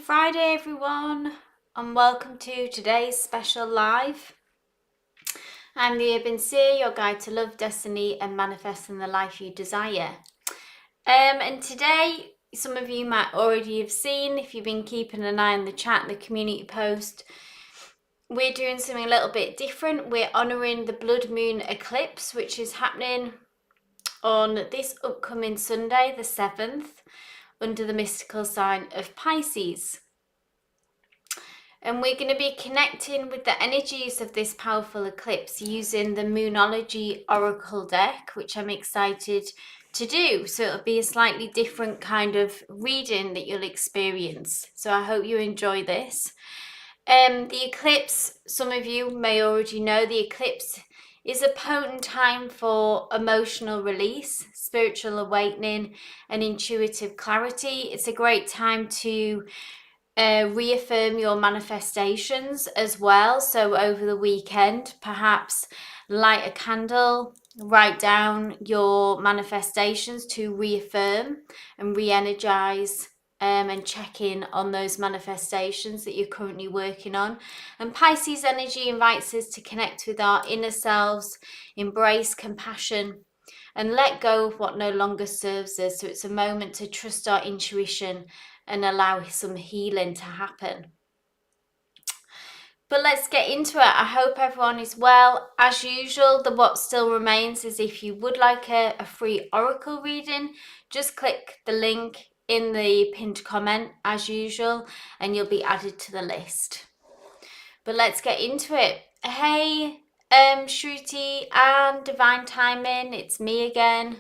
Friday, everyone, and welcome to today's special live. I'm the Urban Seer, your guide to love, destiny, and manifesting the life you desire. And today, some of you might already have seen, if you've been keeping an eye on the chat and the community post, we're doing something a little bit different. We're honouring the blood moon eclipse, which is happening on this upcoming Sunday, the 7th, under the mystical sign of Pisces. And we're going to be connecting with the energies of this powerful eclipse using the Moonology Oracle deck, which I'm excited to do. So it'll be a slightly different kind of reading that you'll experience. So I hope you enjoy this. The eclipse, some of you may already know, the eclipse is a potent time for emotional release, spiritual awakening, and intuitive clarity. It's a great time to reaffirm your manifestations as well. So over the weekend, perhaps light a candle, write down your manifestations to reaffirm and re-energize and check in on those manifestations that you're currently working on. And Pisces energy invites us to connect with our inner selves, embrace compassion, and let go of what no longer serves us. So it's a moment to trust our intuition and allow some healing to happen. But let's get into it. I hope everyone is well. As usual, what still remains is if you would like a free oracle reading, just click the link in the pinned comment as usual and you'll be added to the list. But let's get into it. Hey, Shruti and Divine Timing, it's me again.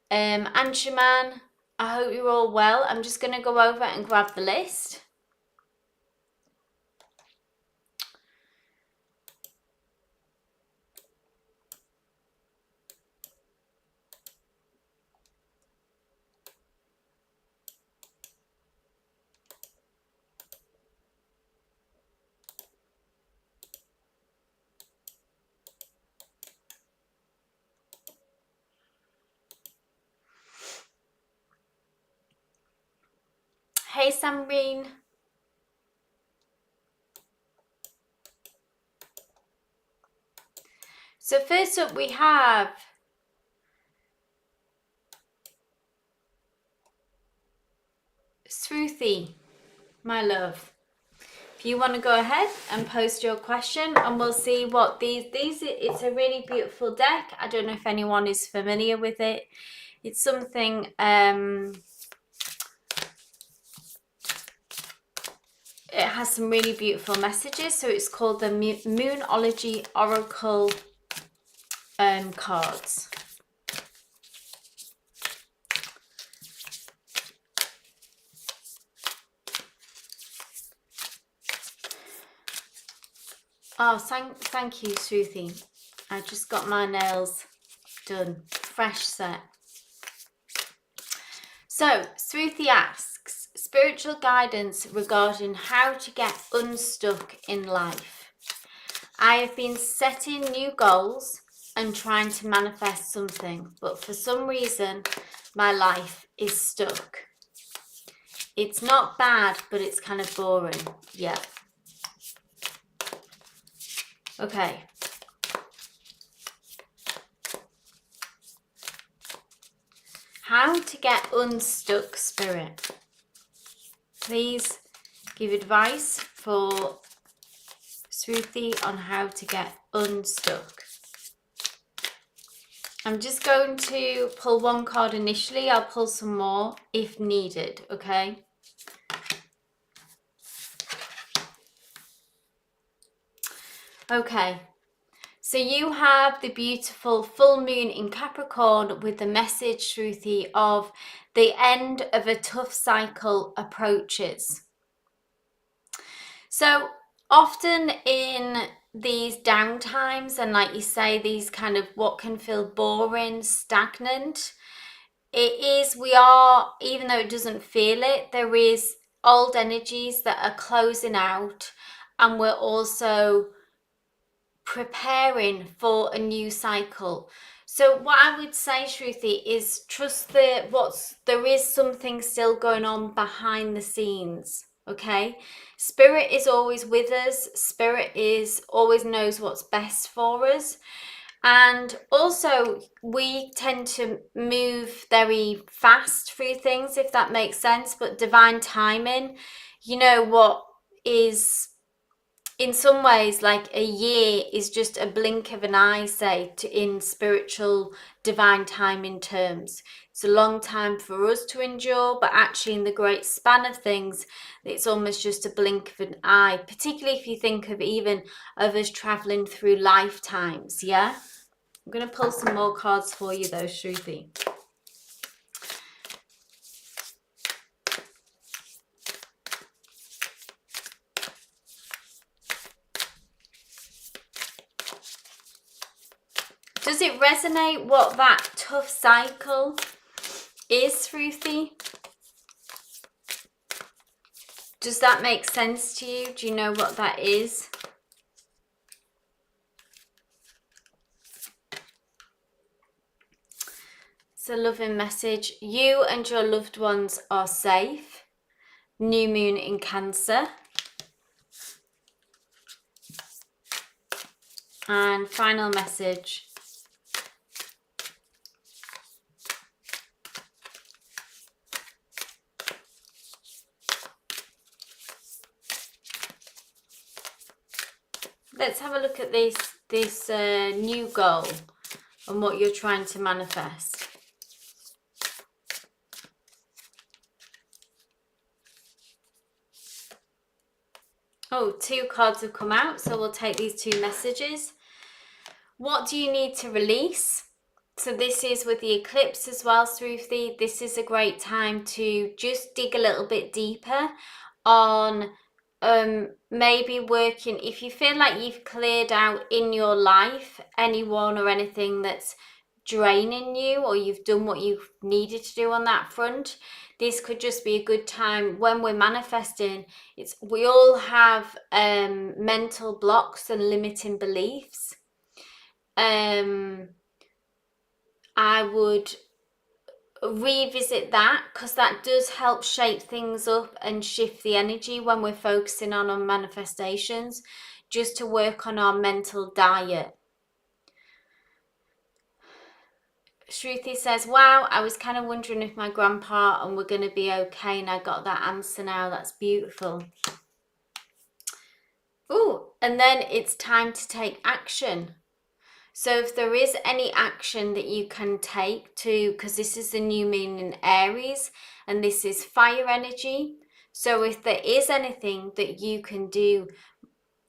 Anshuman, I hope you're all well. I'm just going to go over and grab the list. Hey, Samreen. So first up we have Shruti, my love. If you want to go ahead and post your question and we'll see what these it's a really beautiful deck. I don't know if anyone is familiar with it. It's something it has some really beautiful messages. So it's called the Moonology Oracle Cards. Oh, thank you, Shruti. I just got my nails done, fresh set. So, Shruti asks, spiritual guidance regarding how to get unstuck in life. I have been setting new goals and trying to manifest something, but for some reason, my life is stuck. It's not bad, but it's kind of boring. Yeah. Okay. How to get unstuck, Spirit. Please give advice for Shruti on how to get unstuck. I'm just going to pull one card initially. I'll pull some more if needed, okay? Okay. So you have the beautiful full moon in Capricorn with the message, Shruti, of the end of a tough cycle approaches. So often in these downtimes and like you say, these kind of what can feel boring, stagnant, we are, even though it doesn't feel it, there is old energies that are closing out and we're also preparing for a new cycle. So what I would say, Shruti, is trust there is something still going on behind the scenes. okay? Spirit is always with us. Spirit always knows what's best for us. And also, we tend to move very fast through things, if that makes sense. But divine timing, you know what is, in some ways, like a year is just a blink of an eye, say, in spiritual divine timing terms. It's a long time for us to endure, but actually in the great span of things, it's almost just a blink of an eye, particularly if you think of even of us traveling through lifetimes, yeah? I'm going to pull some more cards for you though, Shruti. Does it resonate what that tough cycle is, Shruti? Does that make sense to you? Do you know what that is? It's a loving message. You and your loved ones are safe. New moon in Cancer. And final message. Let's have a look at this new goal and what you're trying to manifest. Oh, 2 cards have come out, so we'll take these 2 messages. What do you need to release? So this is with the eclipse as well, Shruti. This is a great time to just dig a little bit deeper on maybe working, if you feel like you've cleared out in your life anyone or anything that's draining you, or you've done what you've needed to do on that front, this could just be a good time when we're manifesting. We all have mental blocks and limiting beliefs. I would revisit that, because that does help shape things up and shift the energy when we're focusing on manifestations, just to work on our mental diet. Shruti says, wow, I was kind of wondering if my grandpa and we're going to be okay, and I got that answer now. That's beautiful. Oh, and then it's time to take action. So if there is any action that you can take to, because this is the new moon in Aries and this is fire energy. So if there is anything that you can do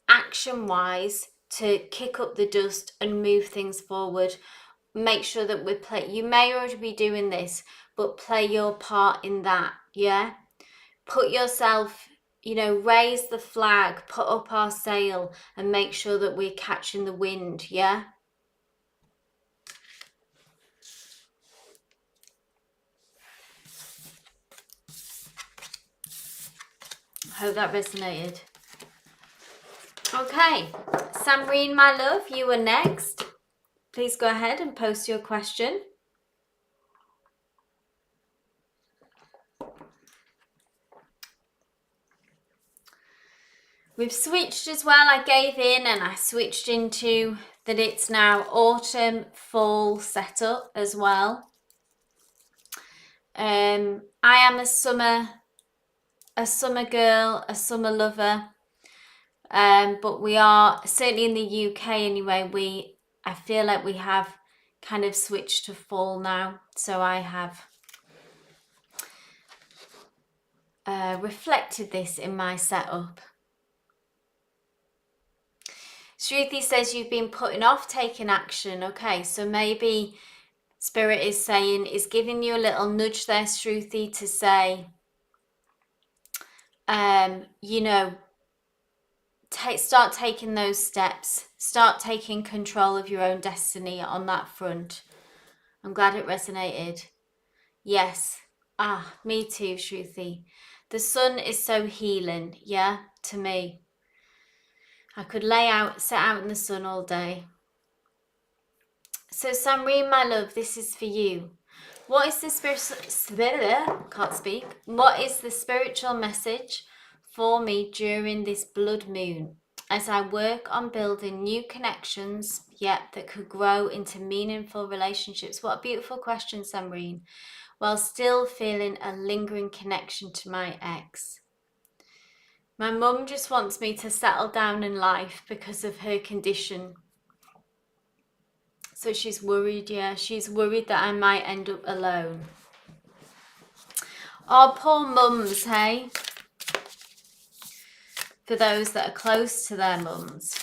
action-wise to kick up the dust and move things forward, make sure that you may already be doing this, but play your part in that, yeah? Put yourself, raise the flag, put up our sail, and make sure that we're catching the wind, yeah? I hope that resonated. Okay, Samreen, my love, you are next. Please go ahead and post your question. We've switched as well. I gave in and I switched into that it's now autumn, fall setup as well. I am a summer girl, a summer lover. But we are, certainly in the UK anyway, I feel like we have kind of switched to fall now. So I have reflected this in my setup. Shruti says you've been putting off taking action. Okay, so maybe Spirit is giving you a little nudge there, Shruti, to say, start taking those steps. Start taking control of your own destiny on that front. I'm glad it resonated. Yes. Me too, Shruti. The sun is so healing, yeah, to me. I could sit out in the sun all day. So Samreen, my love, this is for you. What is the What is the spiritual message for me during this blood moon as I work on building new connections, yet that could grow into meaningful relationships? What a beautiful question, Samreen. While still feeling a lingering connection to my ex. My mum just wants me to settle down in life because of her condition. So she's worried, yeah. She's worried that I might end up alone. Oh, poor mums, hey? For those that are close to their mums.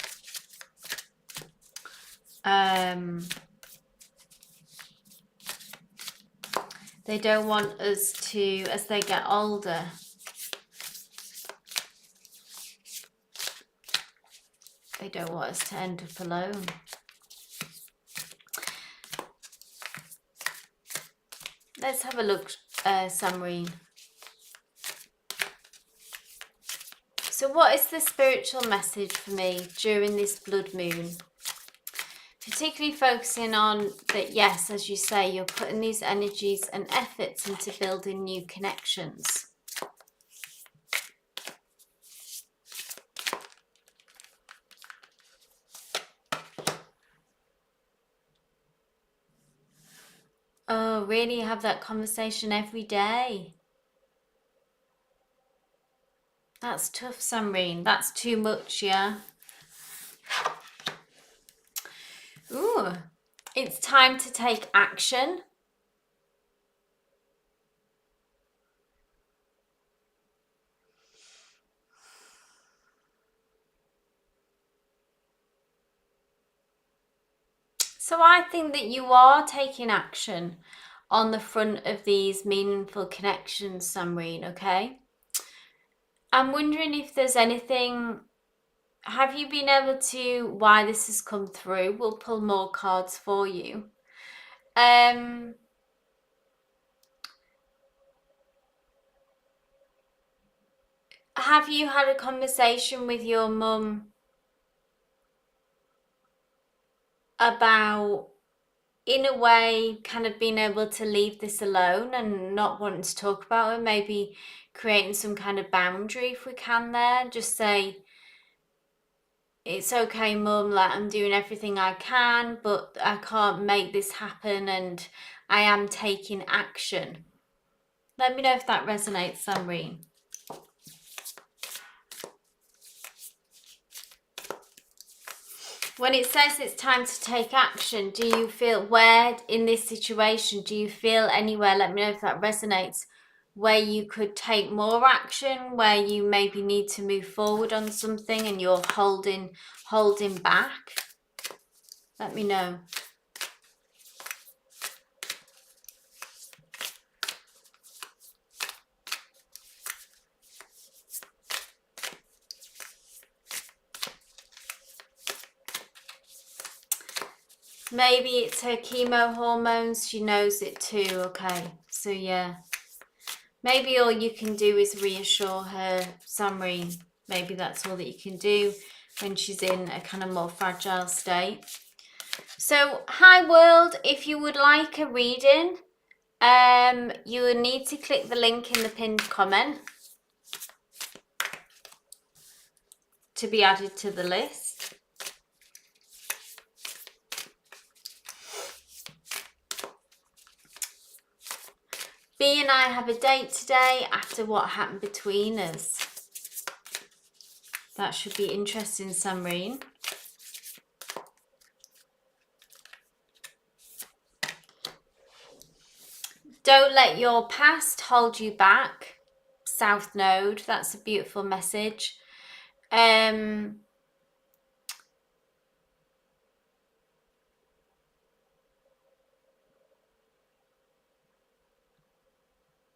They don't want us to, as they get older, they don't want us to end up alone. Let's have a look, Samreen. So what is the spiritual message for me during this blood moon? Particularly focusing on that, yes, as you say, you're putting these energies and efforts into building new connections. Oh, really have that conversation every day. That's tough, Samreen. That's too much, yeah? Ooh, it's time to take action. So I think that you are taking action on the front of these meaningful connections, Samreen, okay? I'm wondering if there's anything, have you been able to, why this has come through? We'll pull more cards for you. Have you had a conversation with your mum about, in a way, kind of being able to leave this alone and not wanting to talk about it, maybe creating some kind of boundary if we can there? Just say, it's okay, Mum, like I'm doing everything I can, but I can't make this happen and I am taking action. Let me know if that resonates, Samreen. When it says it's time to take action, do you feel, where in this situation, do you feel anywhere, let me know if that resonates, where you could take more action, where you maybe need to move forward on something and you're holding back? Let me know. Maybe it's her chemo hormones. She knows it too. Okay. So yeah. Maybe all you can do is reassure her, Samreen. Maybe that's all that you can do when she's in a kind of more fragile state. So, hi world, if you would like a reading, you will need to click the link in the pinned comment to be added to the list. B and I have a date today after what happened between us. That should be interesting, Samreen. Don't let your past hold you back. South Node, that's a beautiful message.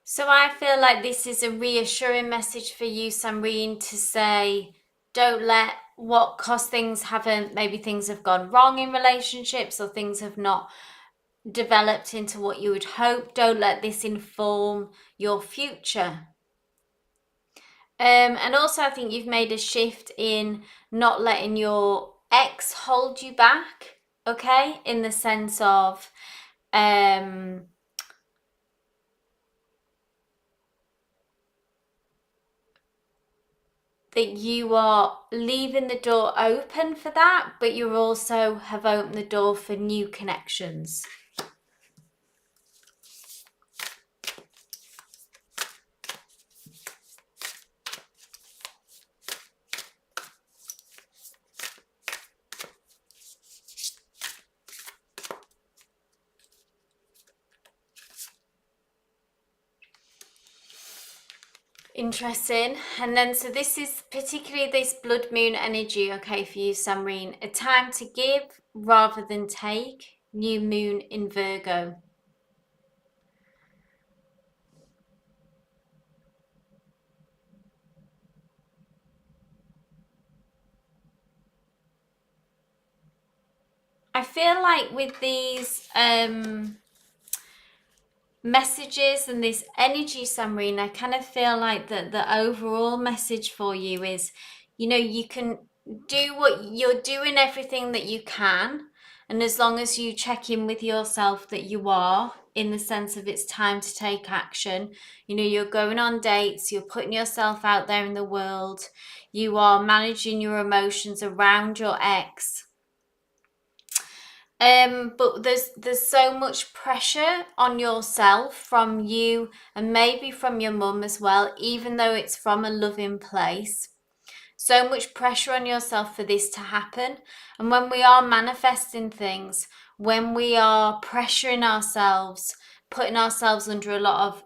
So I feel like this is a reassuring message for you, Samreen, to say, don't let what cause things haven't, maybe things have gone wrong in relationships or things have not developed into what you would hope. Don't let this inform your future. And also I think you've made a shift in not letting your ex hold you back, okay? In the sense of, that you are leaving the door open for that, but you also have opened the door for new connections. Interesting. And then, so this is particularly this blood moon energy, okay, for you, Samreen. A time to give rather than take. New moon in Virgo. I feel like with these messages and this energy, Samreen, I kind of feel like the overall message for you is, you know, you can do what you're doing, everything that you can, and as long as you check in with yourself that you are, in the sense of it's time to take action. You know, you're going on dates, you're putting yourself out there in the world, you are managing your emotions around your ex. But there's so much pressure on yourself from you and maybe from your mum as well, even though it's from a loving place. So much pressure on yourself for this to happen. And when we are manifesting things, when we are pressuring ourselves, putting ourselves under a lot of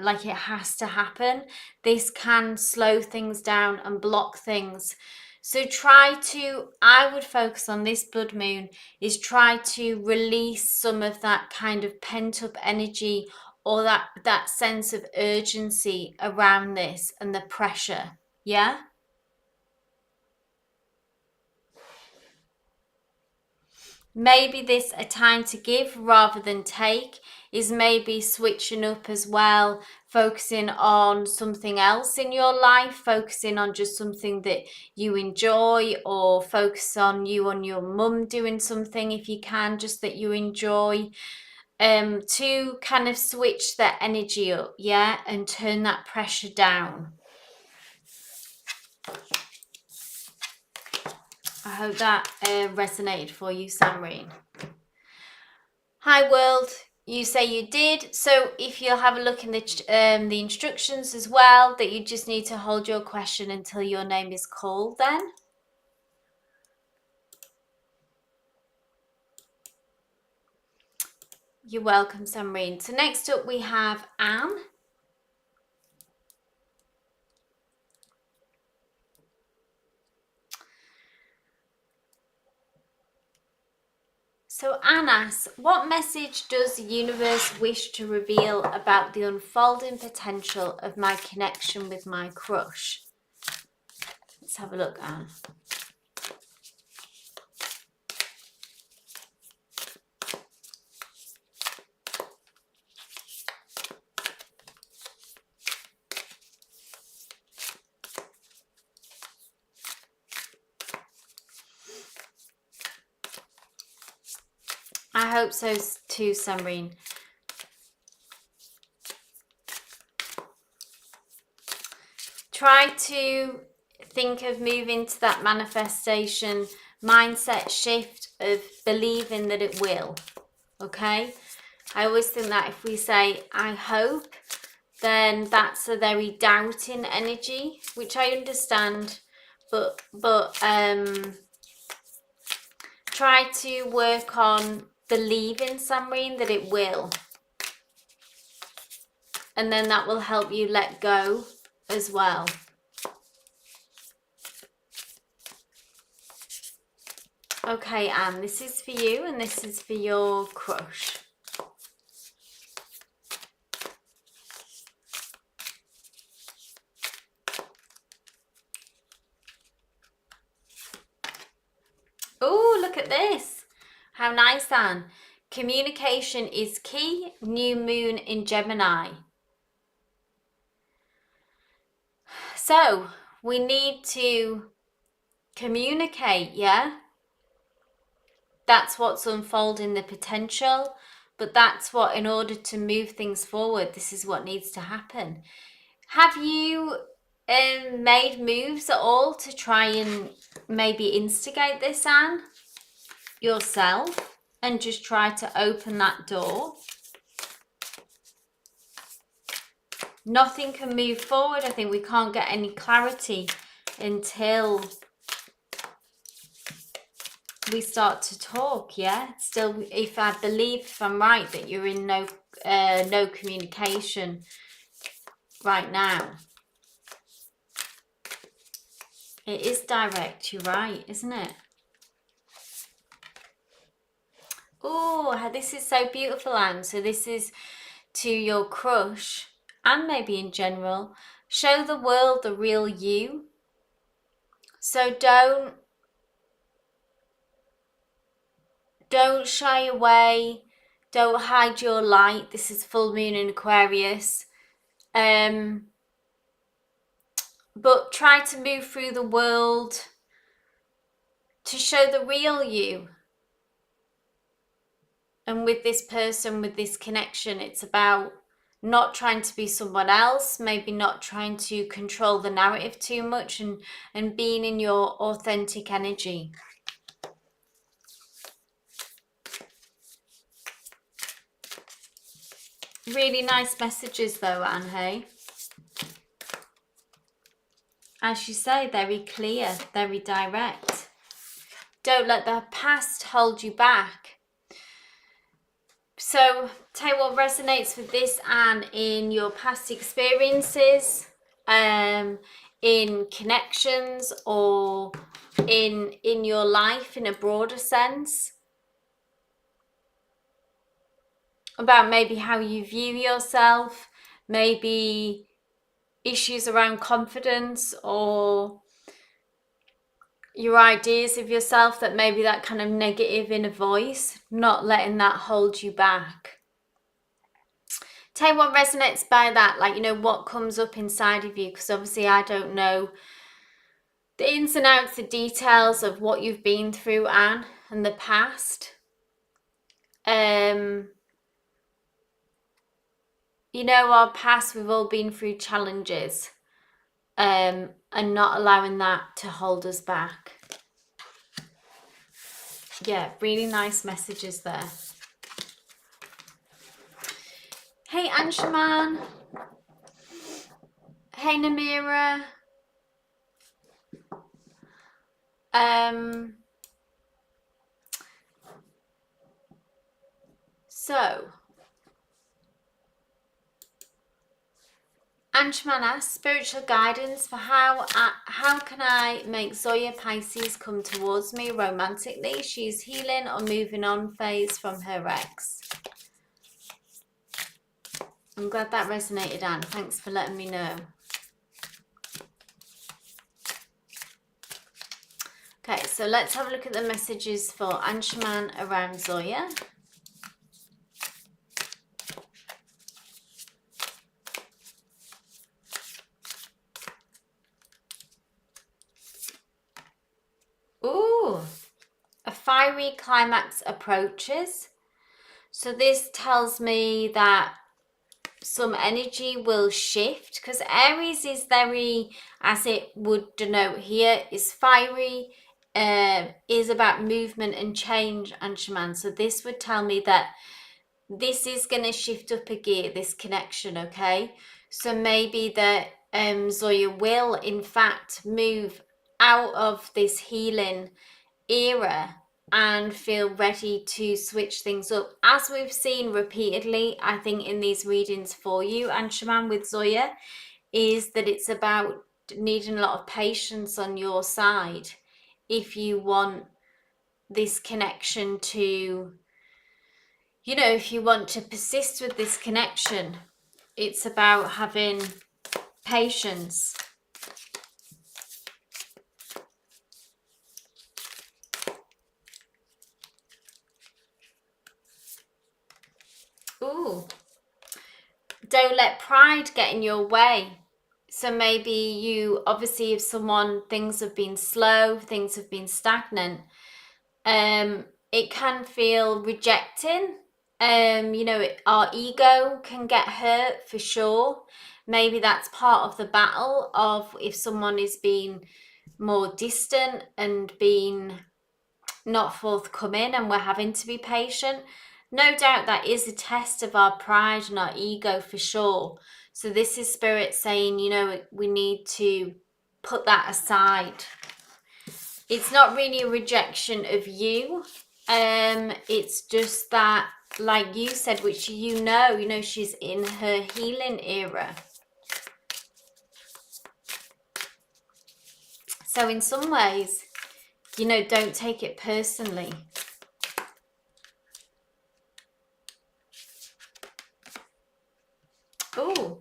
like it has to happen, this can slow things down and block things. So I would focus on this blood moon, is try to release some of that kind of pent up energy or that sense of urgency around this and the pressure. Yeah? Maybe this a time to give rather than take is maybe switching up as well, focusing on something else in your life, focusing on just something that you enjoy, or focus on you and your mum doing something if you can, just that you enjoy, to kind of switch that energy up, yeah, and turn that pressure down. I hope that resonated for you, Samreen. Hi world, you say you did. So if you'll have a look in the instructions as well, that you just need to hold your question until your name is called then. You're welcome, Samreen. So next up we have Anne. So Anne asks, what message does the universe wish to reveal about the unfolding potential of my connection with my crush? Let's have a look, Anne. I hope so too, Samreen. Try to think of moving to that manifestation mindset shift of believing that it will. Okay? I always think that if we say, I hope, then that's a very doubting energy, which I understand, but try to work on believing, Samreen, that it will. And then that will help you let go as well. Okay, Anne, this is for you and this is for your crush. Oh, look at this. How nice, Anne. Communication is key. New moon in Gemini. So, we need to communicate, yeah? That's what's unfolding the potential. But that's what, in order to move things forward, this is what needs to happen. Have you made moves at all to try and maybe instigate this, Anne, yourself, and just try to open that door? Nothing can move forward. I think we can't get any clarity until we start to talk. Yeah, still, if I believe, if I'm right, that you're in no communication right now. It is direct, you're right, isn't it? Oh, this is so beautiful, Anne. So this is to your crush, and maybe in general. Show the world the real you. So don't shy away. Don't hide your light. This is full moon in Aquarius. But try to move through the world to show the real you. And with this person, with this connection, it's about not trying to be someone else, maybe not trying to control the narrative too much, and being in your authentic energy. Really nice messages though, Anne, hey? As you say, very clear, very direct. Don't let the past hold you back. So, tell you what resonates with this, Anne, in your past experiences, in connections, or in your life in a broader sense, about maybe how you view yourself, maybe issues around confidence, or your ideas of yourself, that maybe that kind of negative inner voice, not letting that hold you back. Tell you what resonates by that, like, you know, what comes up inside of you, because obviously I don't know the ins and outs, the details of what you've been through, Anne, and the past. You know, our past, we've all been through challenges, and not allowing that to hold us back. Yeah, really nice messages there. Hey, Anshuman. Hey, Namira. So, Anshuman asks, spiritual guidance for how can I make Zoya Pisces come towards me romantically? She's healing or moving on phase from her ex. I'm glad that resonated, Anne. Thanks for letting me know. Okay, so let's have a look at the messages for Anshuman around Zoya. Ooh, a fiery climax approaches. So this tells me that some energy will shift, because Aries is very, as it would denote here, is fiery, is about movement and change, Anshuman. So this would tell me that this is going to shift up a gear, this connection, okay? So maybe that Zoya will, in fact, move out of this healing era and feel ready to switch things up. As we've seen repeatedly, I think, in these readings for you, Anshuman, with Zoya, is that it's about needing a lot of patience on your side if you want this connection to, you know, if you want to persist with this connection. It's about having patience. Ooh. Don't let pride get in your way. So maybe you, obviously, if things have been slow, things have been stagnant, it can feel rejecting. You know, our ego can get hurt for sure. Maybe that's part of the battle of if someone is being more distant and being not forthcoming and we're having to be patient. No doubt that is a test of our pride and our ego for sure. So this is Spirit saying, you know, we need to put that aside. It's not really a rejection of you. It's just that, like you said, which you know, she's in her healing era. So in some ways, don't take it personally. Oh,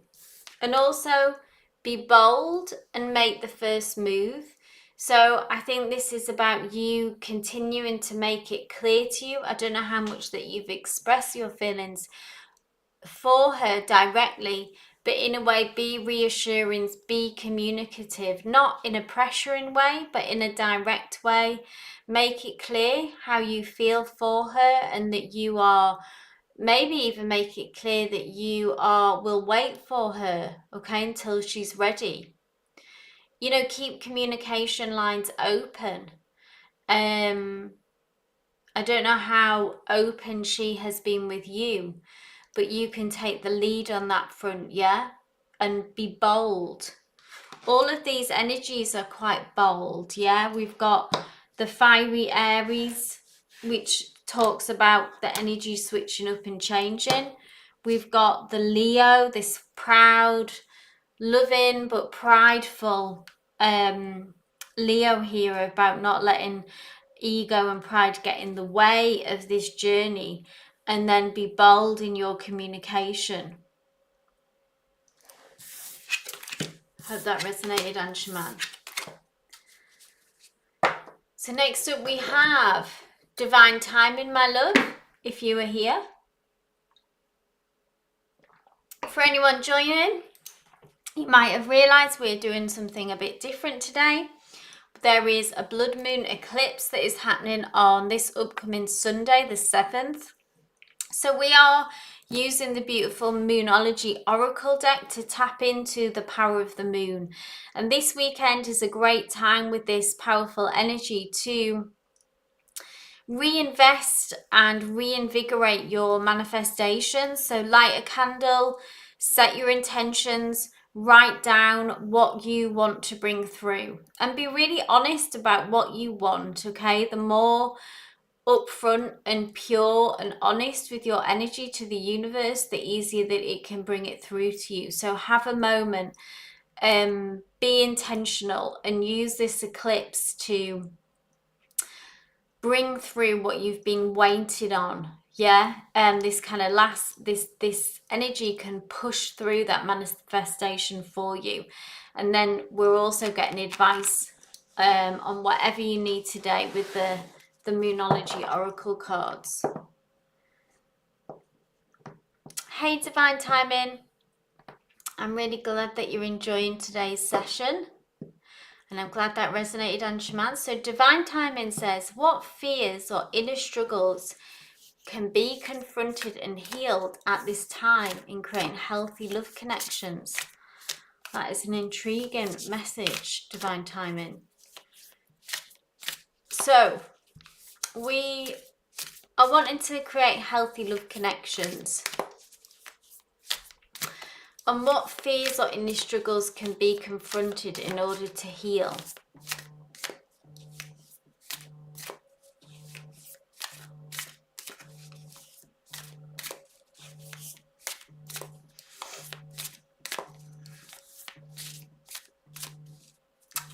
and also be bold and make the first move. So I think this is about you continuing to make it clear to you. I don't know how much that you've expressed your feelings for her directly, but in a way, be reassuring, be communicative, not in a pressuring way, but in a direct way. Make it clear how you feel for her and that you are, maybe even make it clear that you will wait for her, okay, until she's ready. Keep communication lines open. I don't know how open she has been with you, but you can take the lead on that front, yeah? And be bold. All of these energies are quite bold, yeah? We've got the fiery Aries, which talks about the energy switching up and changing. We've got the Leo, this proud, loving but prideful Leo here, about not letting ego and pride get in the way of this journey, and then be bold in your communication. Hope that resonated, Anshaman. So next up we have Divine Timing, my love, if you are here. For anyone joining, you might have realised we're doing something a bit different today. There is a blood moon eclipse that is happening on this upcoming Sunday, the 7th. So we are using the beautiful Moonology Oracle deck to tap into the power of the moon. And this weekend is a great time with this powerful energy to reinvest and reinvigorate your manifestations. So light a candle, set your intentions, write down what you want to bring through, and be really honest about what you want, okay? The more upfront and pure and honest with your energy to the universe, the easier that it can bring it through to you. So have a moment, be intentional, and use this eclipse to bring through what you've been waiting on. Yeah, this kind of this energy can push through that manifestation for you. And then we're also getting advice on whatever you need today with the Moonology Oracle cards. Hey, Divine Timing. I'm really glad that you're enjoying today's session. And I'm glad that resonated, Anshaman. So Divine Timing says, what fears or inner struggles can be confronted and healed at this time in creating healthy love connections? That is an intriguing message, Divine Timing. So we are wanting to create healthy love connections. And what fears or inner struggles can be confronted in order to heal?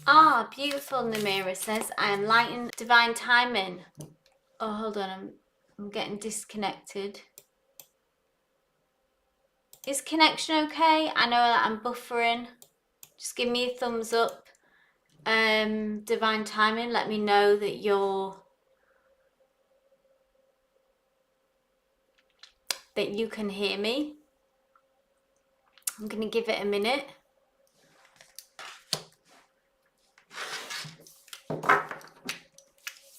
Ah, beautiful, Namira says, I am lighting Divine Timing. Oh, hold on, I'm getting disconnected. Is connection okay? I know that I'm buffering. Just give me a thumbs up. Divine Timing, let me know that you can hear me. I'm going to give it a minute.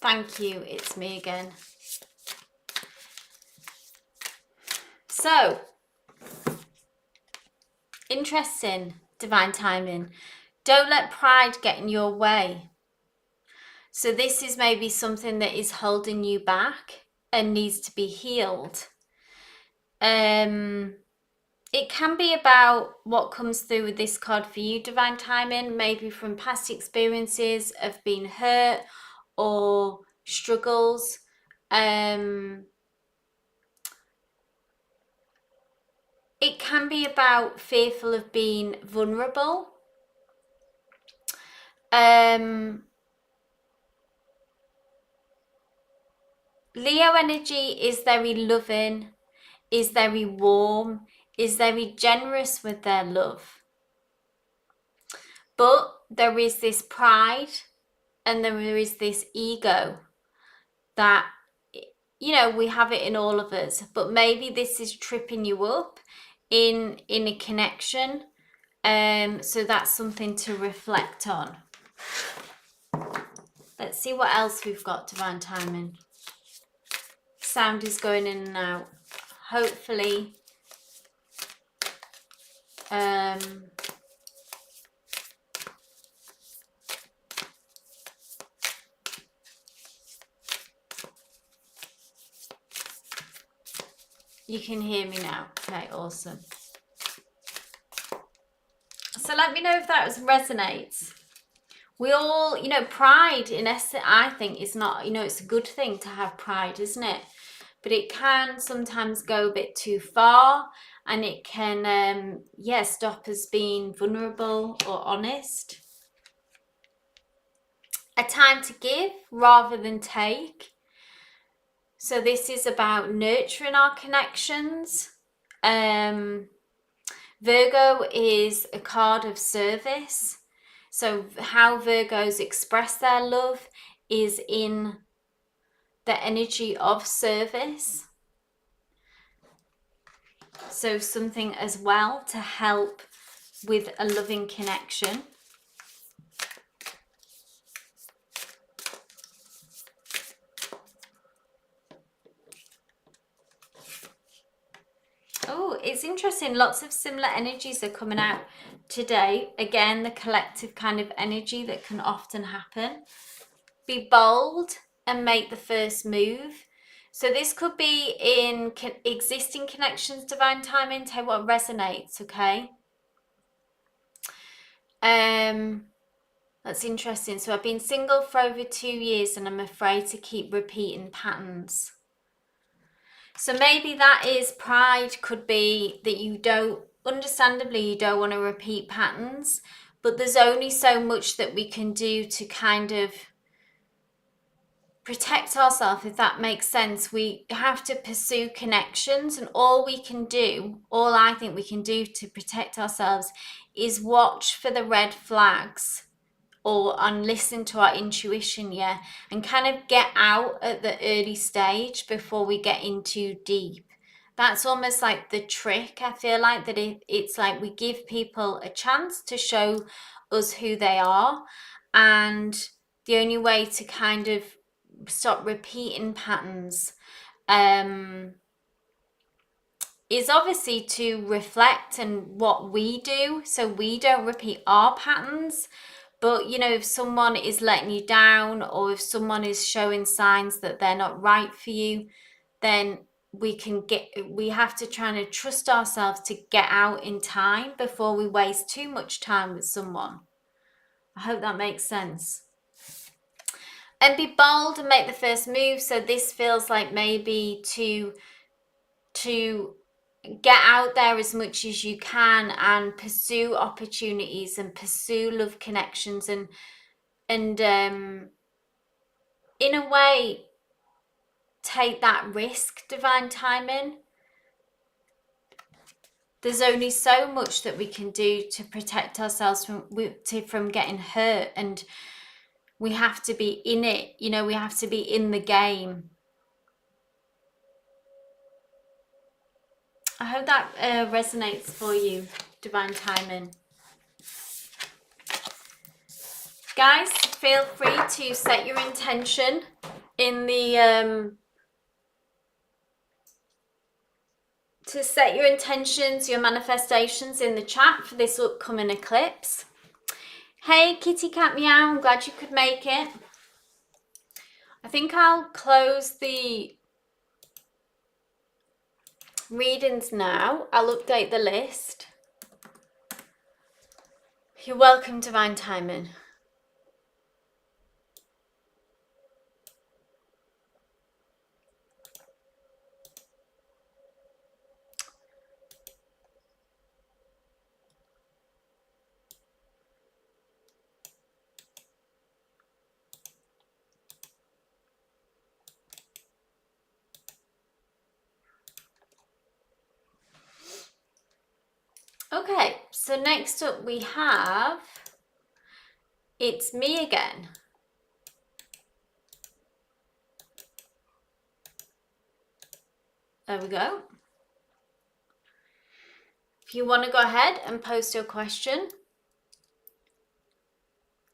Thank you, it's me again. So, Interesting, divine timing. Don't let pride get in your way. So this is maybe something that is holding you back and needs to be healed. It can be about what comes through with this card for you, divine timing, maybe from past experiences of being hurt or struggles. It can be about fearful of being vulnerable. Leo energy is very loving, is very warm, is very generous with their love. But there is this pride and there is this ego that, you know, we have it in all of us, but maybe this is tripping you up in a connection. So that's something to reflect on. Let's see what else we've got, divine timing. Sound is going in and out. Hopefully, you can hear me now. Okay, awesome. So let me know if that resonates. We all, you know, pride in essence, I think, is not, you know, it's a good thing to have pride, isn't it? But it can sometimes go a bit too far, and it can, stop us being vulnerable or honest. A time to give rather than take. So this is about nurturing our connections. Virgo is a card of service. So how Virgos express their love is in the energy of service. So something as well to help with a loving connection. Oh, it's interesting. Lots of similar energies are coming out today. Again, the collective kind of energy that can often happen. Be bold and make the first move. So this could be in existing connections, divine timing. Take what resonates, okay? That's interesting. So I've been single for over 2 years and I'm afraid to keep repeating patterns. So maybe that is pride, could be that you don't, understandably, you don't want to repeat patterns, but there's only so much that we can do to kind of protect ourselves, if that makes sense. We have to pursue connections, and all we can do, all I think we can do to protect ourselves is watch for the red flags and listen to our intuition, and kind of get out at the early stage before we get in too deep. That's almost like the trick. I feel like that it's like we give people a chance to show us who they are, and the only way to kind of stop repeating patterns is obviously to reflect on what we do so we don't repeat our patterns. But, you know, if someone is letting you down, or if someone is showing signs that they're not right for you, then we have to try and trust ourselves to get out in time before we waste too much time with someone. I hope that makes sense. And be bold and make the first move. So this feels like maybe to get out there as much as you can and pursue opportunities and pursue love connections and in a way take that risk, divine timing. There's only so much that we can do to protect ourselves from getting hurt, and we have to be in it, you know, we have to be in the game. I hope that resonates for you, divine timing. Guys, feel free to set your intention in the to set your intentions, your manifestations in the chat for this upcoming eclipse. Hey, Kitty Cat Meow, I'm glad you could make it. I think I'll close the readings now. I'll update the list. You're welcome, Divine Timing. Okay, so next up we have It's Me Again. There we go. If you want to go ahead and post your question,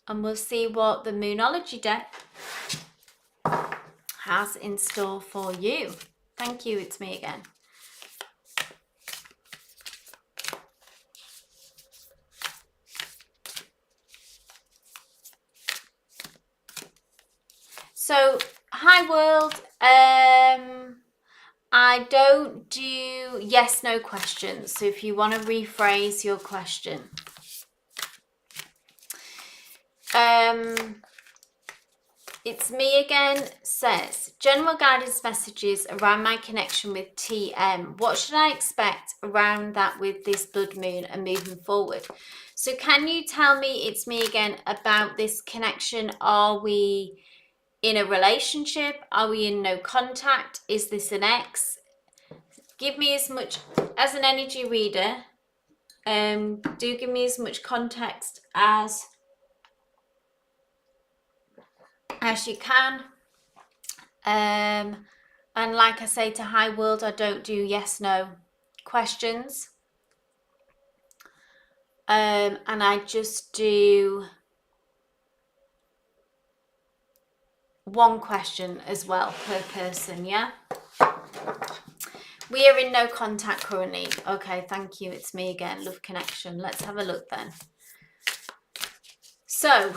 and we'll see what the Moonology deck has in store for you. Thank you, It's Me Again. So, hi world. I don't do yes/no questions. So if you want to rephrase your question. It's Me Again says, general guidance messages around my connection with TM. What should I expect around that with this blood moon and moving forward? So can you tell me, It's Me Again, about this connection? Are we in a relationship? Are we in no contact? Is this an ex? Give me as much, as an energy reader, do give me as much context as you can. And like I say to High World, I don't do yes/no questions. And I just do one question as well per person, yeah? We are in no contact currently. Okay, thank you. It's Me Again. Love connection. Let's have a look then. So,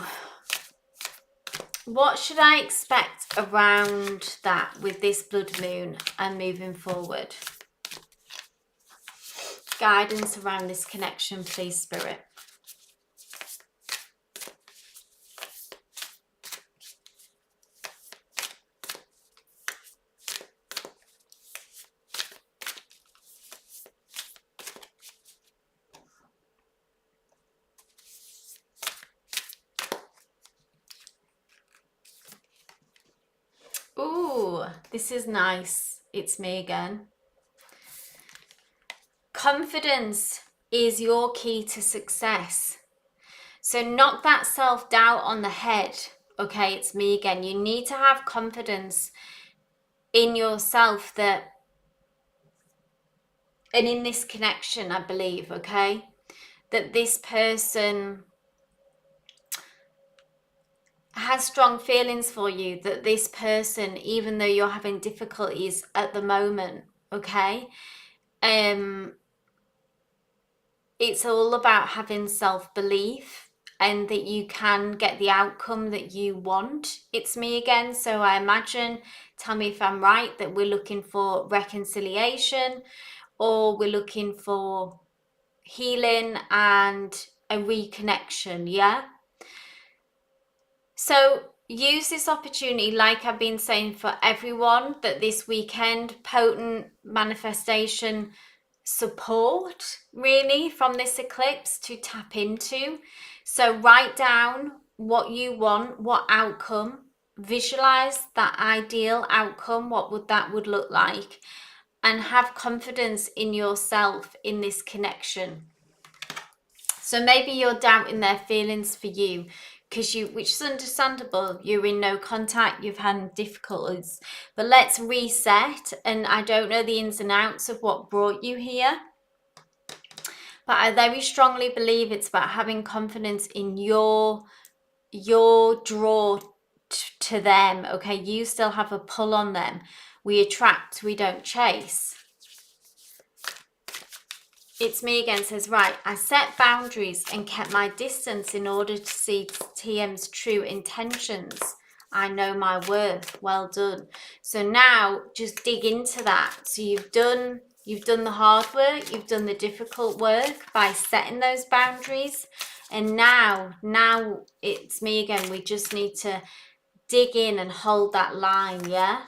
what should I expect around that with this blood moon and moving forward? Guidance around this connection, please, Spirit. Ooh, this is nice. It's Me Again. Confidence is your key to success. So knock that self-doubt on the head. Okay, it's Me Again. You need to have confidence in yourself that, and in this connection, I believe, okay, that this person has strong feelings for you, that this person, even though you're having difficulties at the moment, okay, it's all about having self-belief and that you can get the outcome that you want. It's Me Again. So I imagine, tell me if I'm right, that we're looking for reconciliation, or we're looking for healing and a reconnection, yeah? So use this opportunity, like I've been saying for everyone, that this weekend, potent manifestation support really from this eclipse to tap into. So write down what you want, what outcome, visualize that ideal outcome, what would look like, and have confidence in yourself in this connection. So maybe you're doubting their feelings for you because which is understandable, you're in no contact, you've had difficulties, but let's reset. And I don't know the ins and outs of what brought you here, but I very strongly believe it's about having confidence in your draw to them. Okay, you still have a pull on them. We attract, we don't chase. It's me again, says, right, I set boundaries and kept my distance in order to see TM's true intentions. I know my worth. Well done. So now just dig into that. So you've done the hard work, you've done the difficult work by setting those boundaries. And now it's me again. We just need to dig in and hold that line, yeah?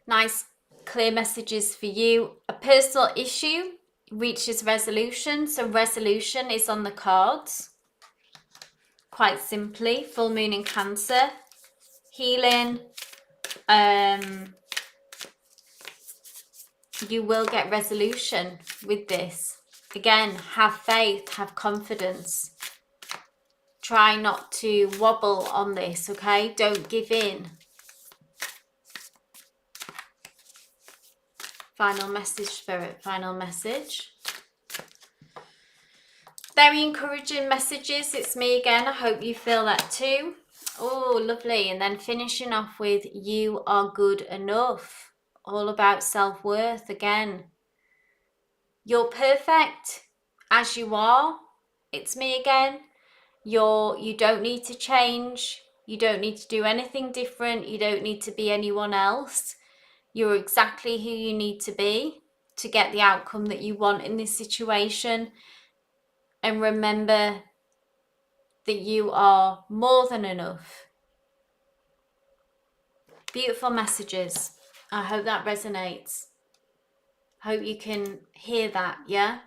Nice, clear messages for you. A personal issue reaches resolution. So resolution is on the cards. Quite simply, full moon in Cancer. Healing. You will get resolution with this. Again, have faith, have confidence. Try not to wobble on this, okay? Don't give in. Final message, Spirit, final message. Very encouraging messages. It's me again. I hope you feel that too. Oh, lovely. And then finishing off with you are good enough. All about self-worth again. You're perfect as you are. It's me again. You don't need to change. You don't need to do anything different. You don't need to be anyone else. You're exactly who you need to be to get the outcome that you want in this situation. And remember that you are more than enough. Beautiful messages. I hope that resonates. Hope you can hear that, yeah?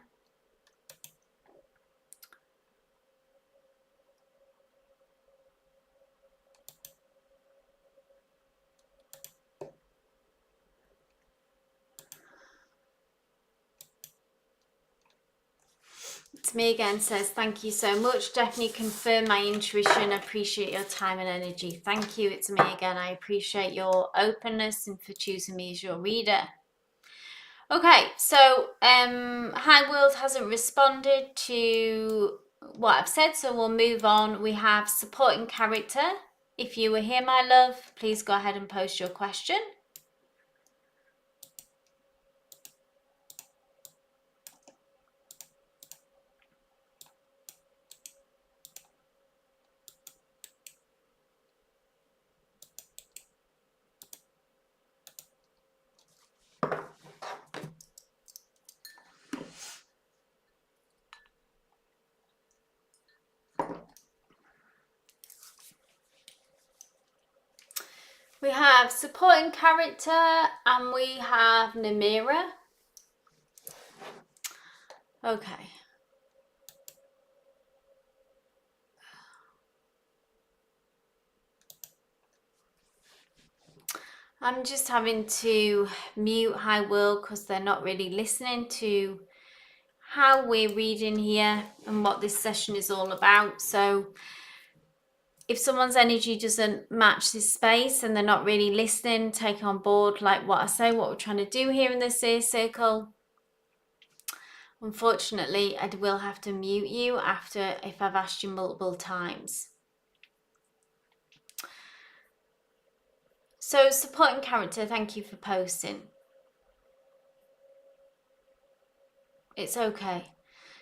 It's me again, says, thank you so much. Definitely confirm my intuition. I appreciate your time and energy. Thank you. It's me again. I appreciate your openness and for choosing me as your reader. Okay, so High World hasn't responded to what I've said, so we'll move on. We have supporting character. If you were here, my love, please go ahead and post your question. We have supporting character and we have Namira. Okay. I'm just having to mute High World because they're not really listening to how we're reading here and what this session is all about. So if someone's energy doesn't match this space and they're not really listening, take on board like what I say, what we're trying to do here in the Seer Circle, unfortunately, I will have to mute you after if I've asked you multiple times. So supporting character, thank you for posting. It's okay.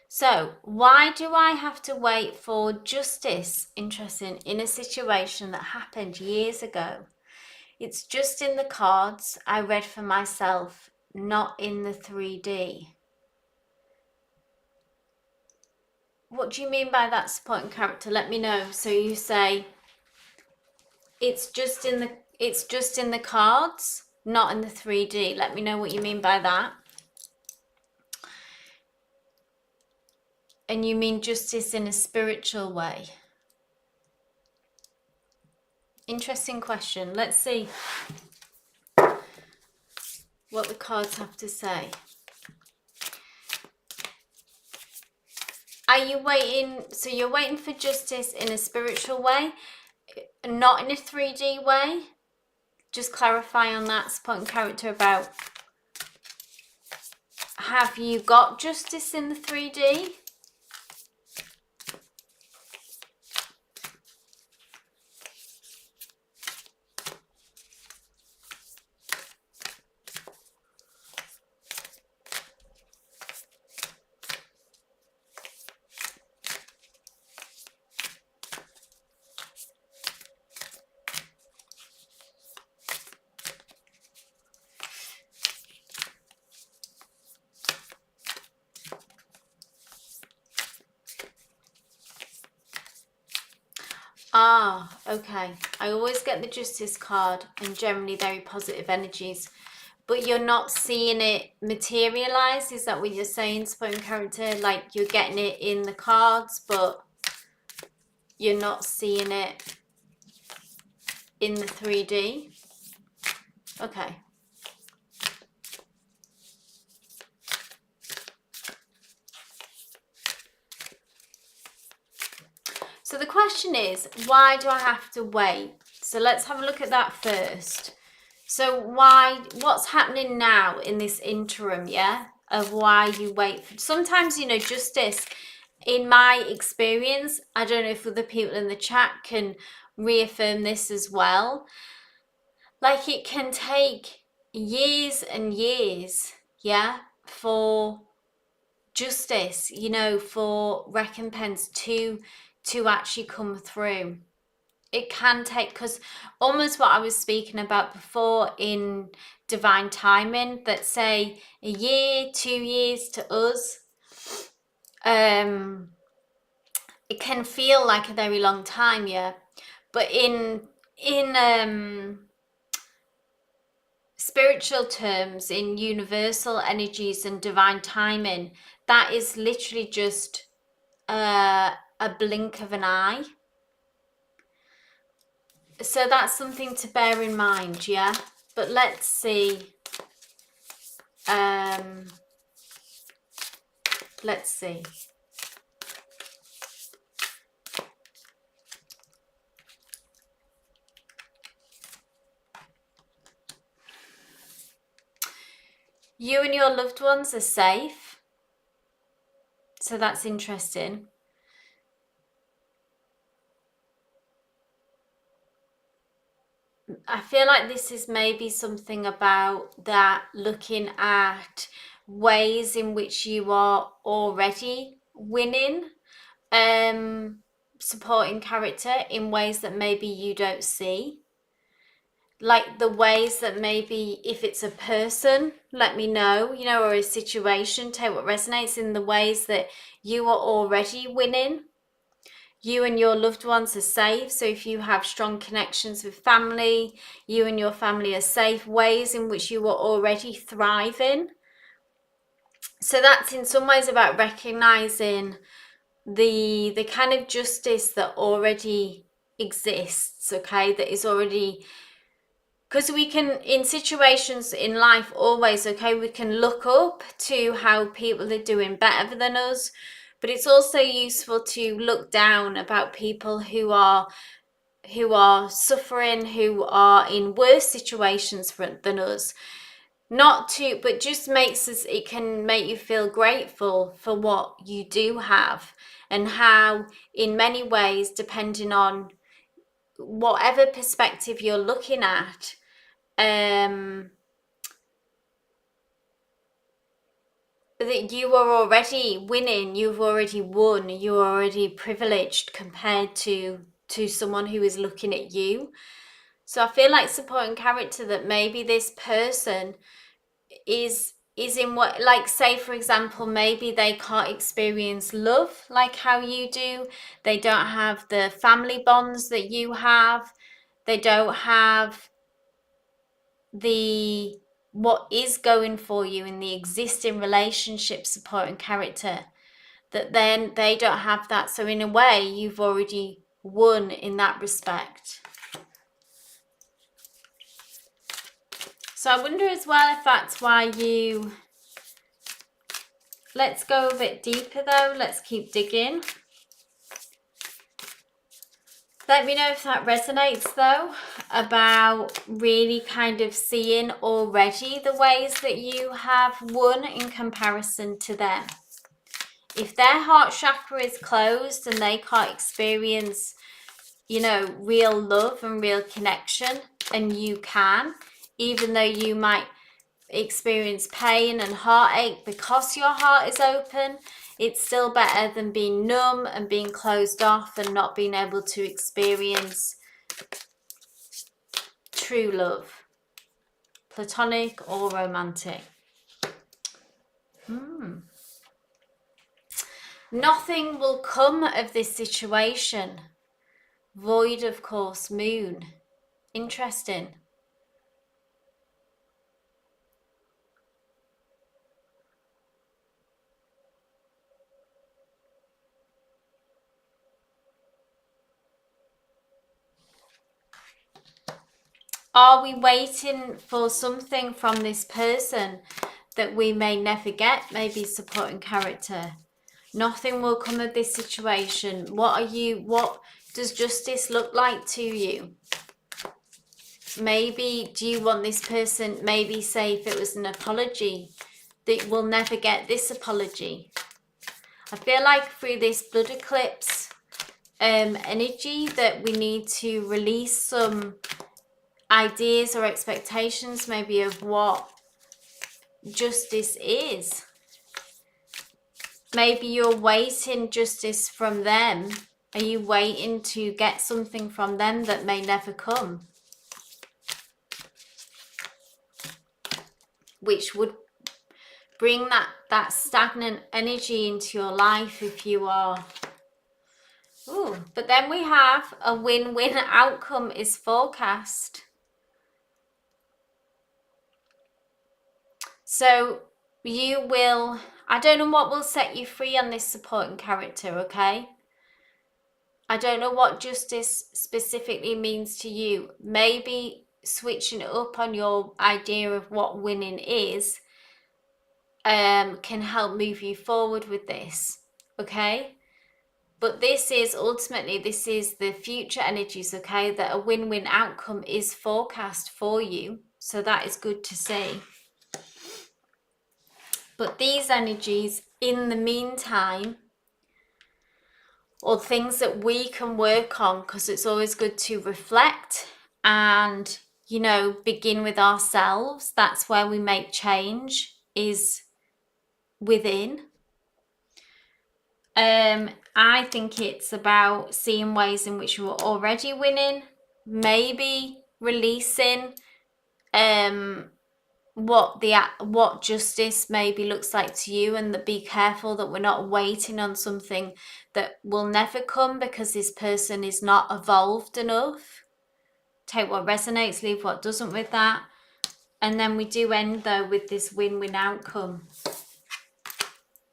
So why do I have to wait for justice? Interesting, in a situation that happened years ago. It's just in the cards I read for myself, not in the 3D. What do you mean by that, supporting character? Let me know. So you say it's just in the cards, not in the 3D. Let me know what you mean by that. And you mean justice in a spiritual way? Interesting question. Let's see what the cards have to say. Are you waiting? So you're waiting for justice in a spiritual way, not in a 3D way? Just clarify on that, supporting character, about have you got justice in the 3D? Ah, okay. I always get the Justice card and generally very positive energies. But you're not seeing it materialize? Is that what you're saying, Spoken Character? Like you're getting it in the cards, but you're not seeing it in the 3D? Okay. So the question is, why do I have to wait? So let's have a look at that first. So what's happening now in this interim, yeah, of why you wait? Sometimes, you know, justice, in my experience, I don't know if other people in the chat can reaffirm this as well. Like it can take years and years, yeah, for justice, you know, for recompense to actually come through. It can take, because almost what I was speaking about before in divine timing, that say a year, 2 years to us, it can feel like a very long time, yeah. But in spiritual terms, in universal energies and divine timing, that is literally just a blink of an eye. So that's something to bear in mind, yeah. But let's see. Let's see. You and your loved ones are safe. So that's interesting. I feel like this is maybe something about that, looking at ways in which you are already winning, supporting character in ways that maybe you don't see. Like the ways that maybe if it's a person, let me know, you know, or a situation, take what resonates in the ways that you are already winning. You and your loved ones are safe. So if you have strong connections with family, you and your family are safe, ways in which you are already thriving. So that's in some ways about recognizing the kind of justice that already exists, okay, that is already, because we can, in situations in life always, okay, we can look up to how people are doing better than us, but it's also useful to look down about people who are suffering, who are in worse situations than us. Not to, but just makes us, it can make you feel grateful for what you do have, and how in many ways, depending on whatever perspective you're looking at, that you are already winning, you've already won, you're already privileged compared to someone who is looking at you. So I feel like supporting character that maybe this person is in what, like, say for example, maybe they can't experience love like how you do, they don't have the family bonds that you have, they don't have the what is going for you in the existing relationship, support and character, that then they don't have that. So in a way you've already won in that respect. So I wonder as well if that's why you, let's go a bit deeper though, let's keep digging. Let me know if that resonates though, about really kind of seeing already the ways that you have won in comparison to them. If their heart chakra is closed and they can't experience, you know, real love and real connection, and you can, even though you might experience pain and heartache because your heart is open, it's still better than being numb and being closed off and not being able to experience true love, platonic or romantic. Nothing will come of this situation Void, of course, moon. Interesting. Are we waiting for something from this person that we may never get? Maybe supporting character. Nothing will come of this situation. What does justice look like to you? Maybe, do you want this person, maybe say if it was an apology, that we'll never get this apology. I feel like through this blood eclipse energy that we need to release some ideas or expectations maybe of what justice is. Maybe you're waiting justice from them. Are you waiting to get something from them that may never come? Which would bring that stagnant energy into your life if you are. Ooh, but then we have a win-win outcome is forecast. So you will, I don't know what will set you free on this supporting character, okay? I don't know what justice specifically means to you. Maybe switching it up on your idea of what winning is can help move you forward with this, okay? But this is ultimately, this is the future energies, okay? That a win-win outcome is forecast for you. So that is good to see. But these energies, in the meantime, or things that we can work on, because it's always good to reflect and, you know, begin with ourselves. That's where we make change, is within. I think it's about seeing ways in which we're already winning, maybe releasing what justice maybe looks like to you, and that be careful that we're not waiting on something that will never come because this person is not evolved enough. Take what resonates, leave what doesn't with that. And then we do end though with this win-win outcome.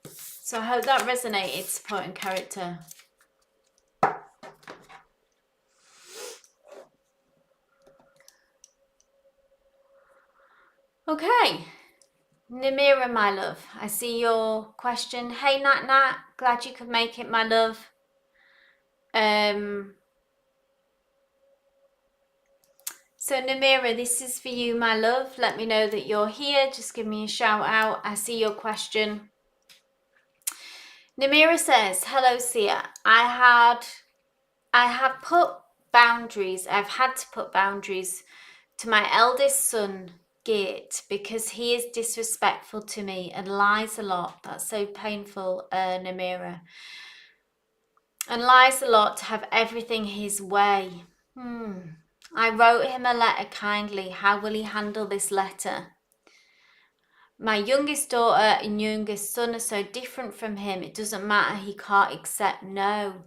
So I hope that resonated, supporting character. Okay, Namira, my love, I see your question. Hey Nat Nat, glad you could make it, my love. So Namira, this is for you, my love. Let me know that you're here. Just give me a shout out. I see your question. Namira says, hello Sia. I have put boundaries. I've had to put boundaries to my eldest son, Git, because he is disrespectful to me and lies a lot. That's so painful, Namira. And lies a lot to have everything his way. I wrote him a letter kindly. How will he handle this letter? My youngest daughter and youngest son are so different from him. It doesn't matter. He can't accept no.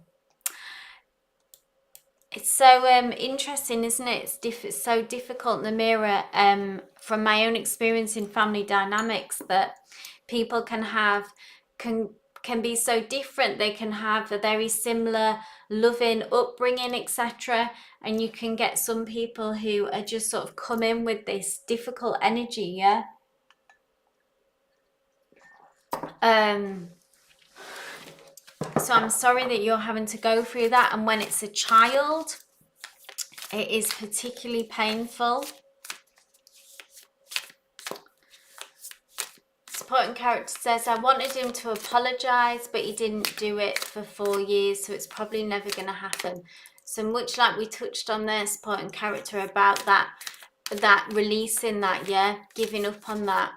It's so interesting, isn't it? It's so difficult, Namira, from my own experience in family dynamics, that people can be so different. They can have a very similar loving upbringing, etc. And you can get some people who are just sort of come in with this difficult energy, yeah? So I'm sorry that you're having to go through that. And when it's a child, it is particularly painful. Supporting character says, I wanted him to apologise, but he didn't do it for 4 years, so it's probably never going to happen. So much like we touched on there, supporting character, about that releasing that, yeah, giving up on that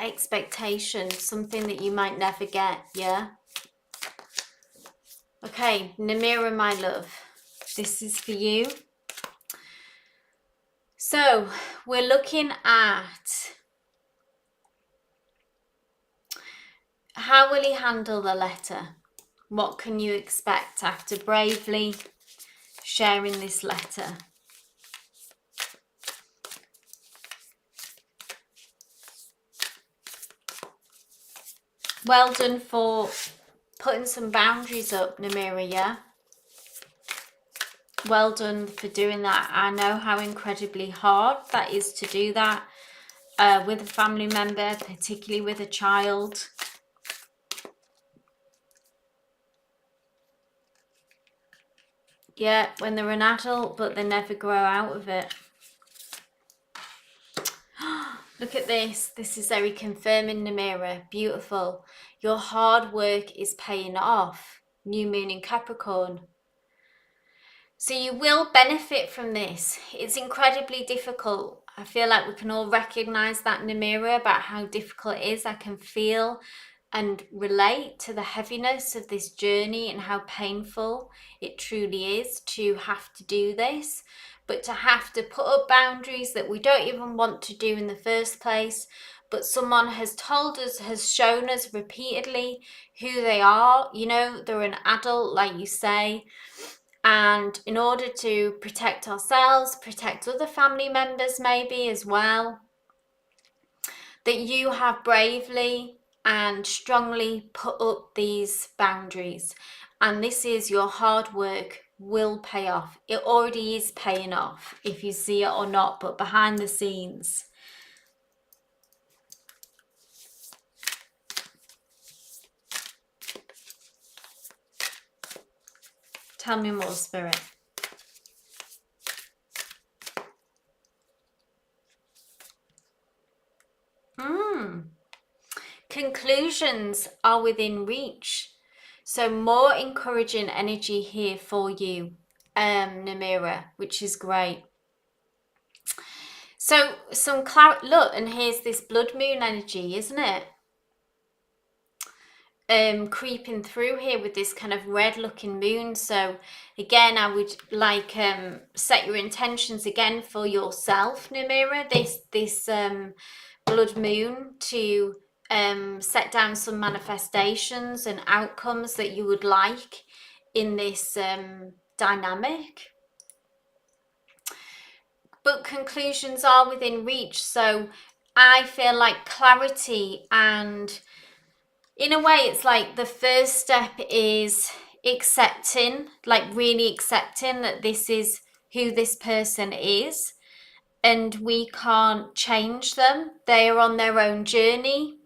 expectation, something that you might never get, yeah. Okay, Namira, my love, this is for you. So we're looking at how will he handle the letter? What can you expect after bravely sharing this letter. Well done for putting some boundaries up, Namira, yeah? Well done for doing that. I know how incredibly hard that is to do that with a family member, particularly with a child. Yeah, when they're an adult, but they never grow out of it. Look at this. This is very confirming, Namira. Beautiful. Your hard work is paying off. New moon in Capricorn. So you will benefit from this. It's incredibly difficult. I feel like we can all recognize that, Namira, about how difficult it is. I can feel and relate to the heaviness of this journey and how painful it truly is to have to do this, but to have to put up boundaries that we don't even want to do in the first place, but someone has told us, has shown us repeatedly who they are. You know, they're an adult, like you say, and in order to protect ourselves, protect other family members maybe as well, that you have bravely and strongly put up these boundaries. And this is your hard work will pay off. It already is paying off, if you see it or not, but behind the scenes. Tell me more, Spirit. Conclusions are within reach. So more encouraging energy here for you, Namira, which is great. So some clarity. Look, and here's this blood moon energy, isn't it? Creeping through here with this kind of red looking moon. So again, I would like set your intentions again for yourself, Namira, this blood moon, to set down some manifestations and outcomes that you would like in this dynamic. But conclusions are within reach. So I feel like clarity, and in a way it's like the first step is accepting, like really accepting that this is who this person is and we can't change them. They are on their own journey.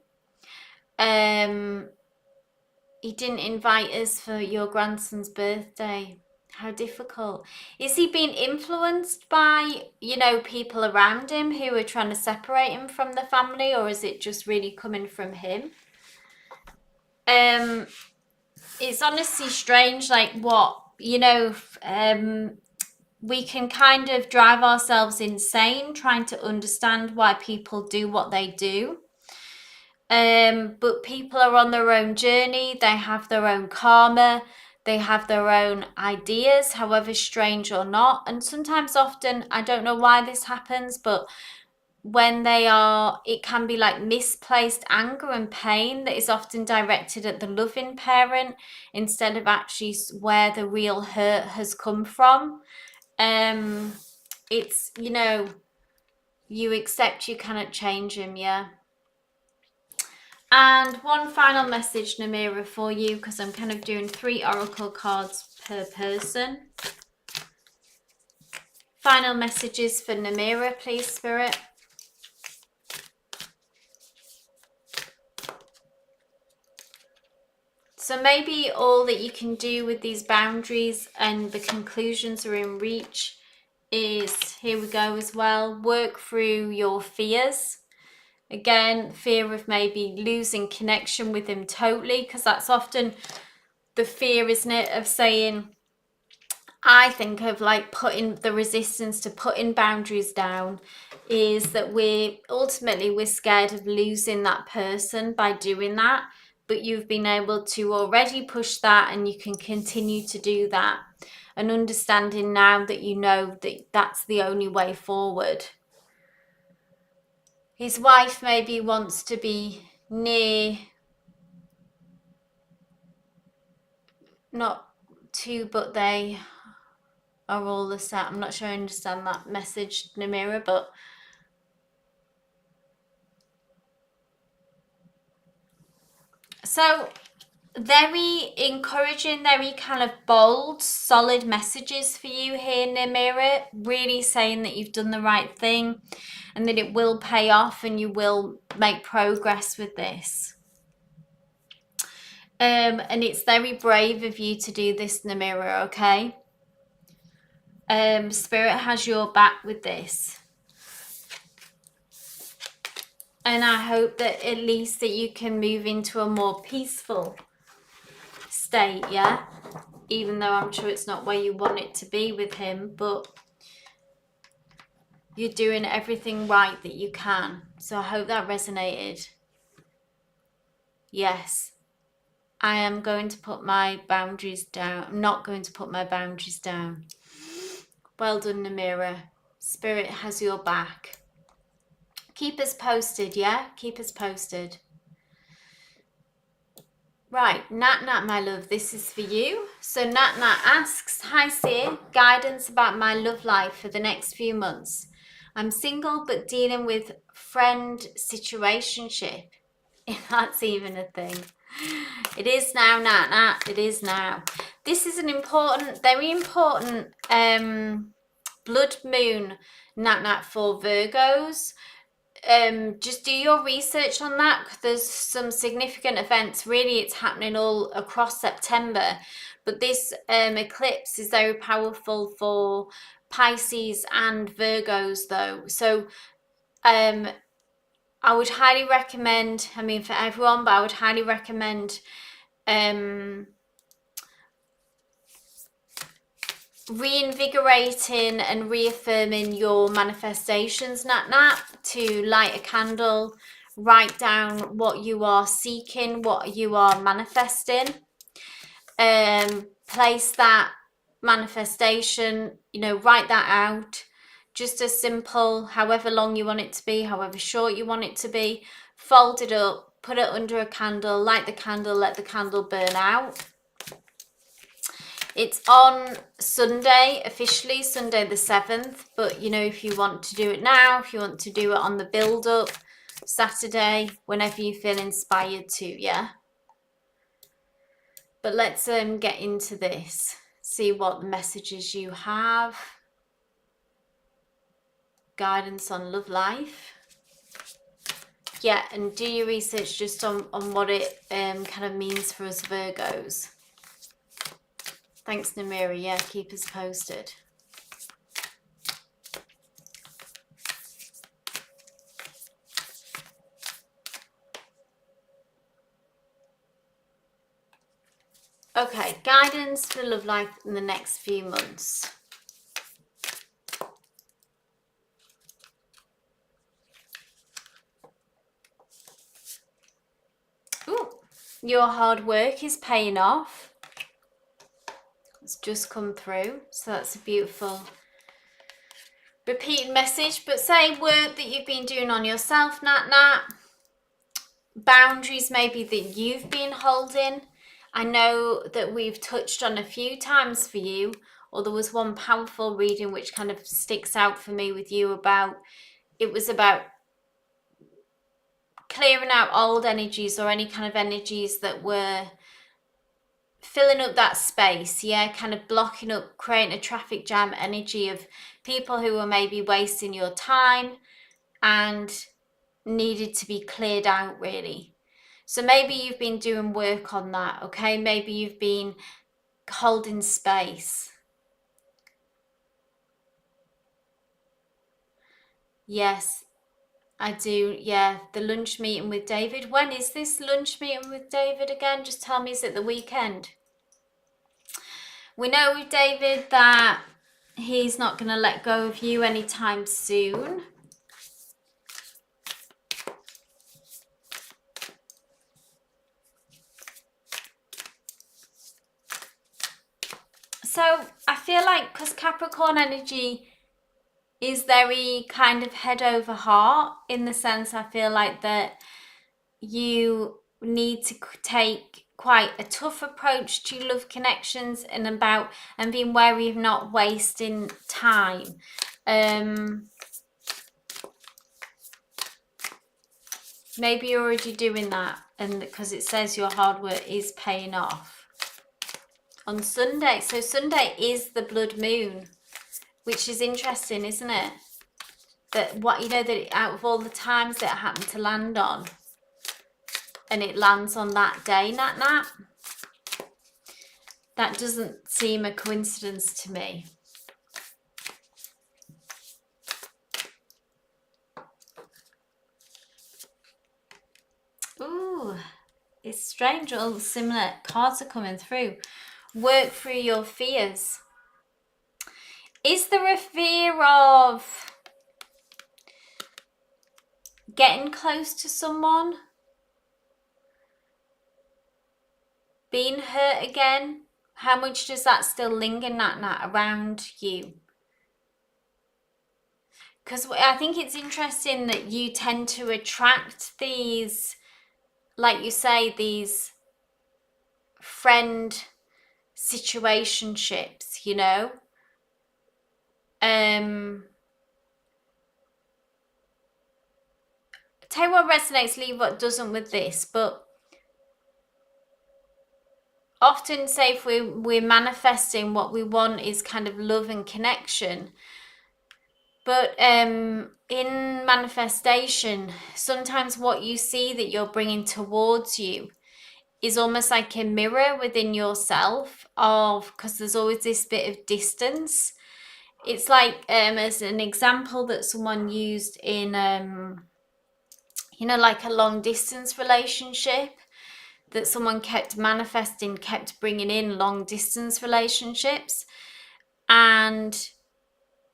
He didn't invite us for your grandson's birthday. How difficult. Is he being influenced by, you know, people around him who are trying to separate him from the family, or is it just really coming from him? It's honestly strange, like what, you know, we can kind of drive ourselves insane trying to understand why people do what they do. But people are on their own journey. They have their own karma. They have their own ideas, however strange or not. And sometimes, often, I don't know why this happens, but when they are, it can be like misplaced anger and pain that is often directed at the loving parent instead of actually where the real hurt has come from. It's, you know, you accept you cannot change him, yeah. And one final message, Namira, for you, because I'm kind of doing 3 oracle cards per person. Final messages for Namira, please, Spirit. So maybe all that you can do with these boundaries and the conclusions are in reach is, here we go as well, work through your fears. Again, fear of maybe losing connection with him totally, because that's often the fear, isn't it, of saying, I think of like putting the resistance to putting boundaries down is that we're scared of losing that person by doing that. But you've been able to already push that, and you can continue to do that. And understanding now that you know that that's the only way forward. His wife maybe wants to be near, not to, but they are all the same. I'm not sure I understand that message, Namira, but so very encouraging, very kind of bold, solid messages for you here, Namira. Really saying that you've done the right thing and that it will pay off and you will make progress with this. And it's very brave of you to do this, Namira, okay? Spirit has your back with this. And I hope that at least that you can move into a more peaceful state, yeah? Even though I'm sure it's not where you want it to be with him, but you're doing everything right that you can. So I hope that resonated. Yes. I am going to put my boundaries down. I'm not going to put my boundaries down. Well done, Namira. Spirit has your back. Keep us posted, yeah? Keep us posted. Right, Nat Nat, my love, this is for you. So Nat Nat asks, hi Seer, guidance about my love life for the next few months. I'm single but dealing with friend situationship. If that's even a thing. It is now, Nat Nat, it is now. This is an important, very important blood moon, Nat Nat, for Virgos. Just do your research on that. There's some significant events. Really, it's happening all across September. But this eclipse is very powerful for Pisces and Virgos, though. So I would highly recommend, I mean for everyone, but I would highly recommend reinvigorating and reaffirming your manifestations, Nat Nat, to light a candle, write down what you are seeking, what you are manifesting, place that manifestation, you know, write that out. Just as simple, however long you want it to be, however short you want it to be, fold it up, put it under a candle, light the candle, let the candle burn out. It's on Sunday, officially Sunday the 7th, but you know, if you want to do it now, if you want to do it on the build up, Saturday, whenever you feel inspired to, yeah? But let's get into this, see what messages you have. Guidance on love life. Yeah, and do your research just on what it kind of means for us Virgos. Thanks, Namira. Yeah, keep us posted. Okay, guidance for love life in the next few months. Ooh, your hard work is paying off. It's just come through, so that's a beautiful repeated message. But say work that you've been doing on yourself, Nat Nat. Boundaries maybe that you've been holding. I know that we've touched on a few times for you, or there was one powerful reading which kind of sticks out for me with you about, it was about clearing out old energies or any kind of energies that were filling up that space, yeah, kind of blocking up, creating a traffic jam energy of people who were maybe wasting your time and needed to be cleared out, really. So maybe you've been doing work on that, okay? Maybe you've been holding space. Yes, I do. Yeah, the lunch meeting with David. When is this lunch meeting with David again? Just tell me, is it the weekend? We know with David that he's not going to let go of you anytime soon. So I feel like, because Capricorn energy is very kind of head over heart, in the sense I feel like that you need to take quite a tough approach to love connections and being wary of not wasting time. Maybe you're already doing that, and because it says your hard work is paying off on Sunday. So Sunday is the blood moon, which is interesting, isn't it? That that out of all the times that it happened to land on, and it lands on that day, Nat. That doesn't seem a coincidence to me. Ooh, it's strange. All the similar cards are coming through. Work through your fears. Is there a fear of getting close to someone? Being hurt again? How much does that still linger, Nat, around you? Because I think it's interesting that you tend to attract these, like you say, these friend situationships, you know? Tell you what resonates, leave what doesn't with this, but often say if we're manifesting, what we want is kind of love and connection. But in manifestation, sometimes what you see that you're bringing towards you is almost like a mirror within yourself, because there's always this bit of distance. It's like, as an example that someone used in, like a long distance relationship, that someone kept manifesting, kept bringing in long distance relationships. And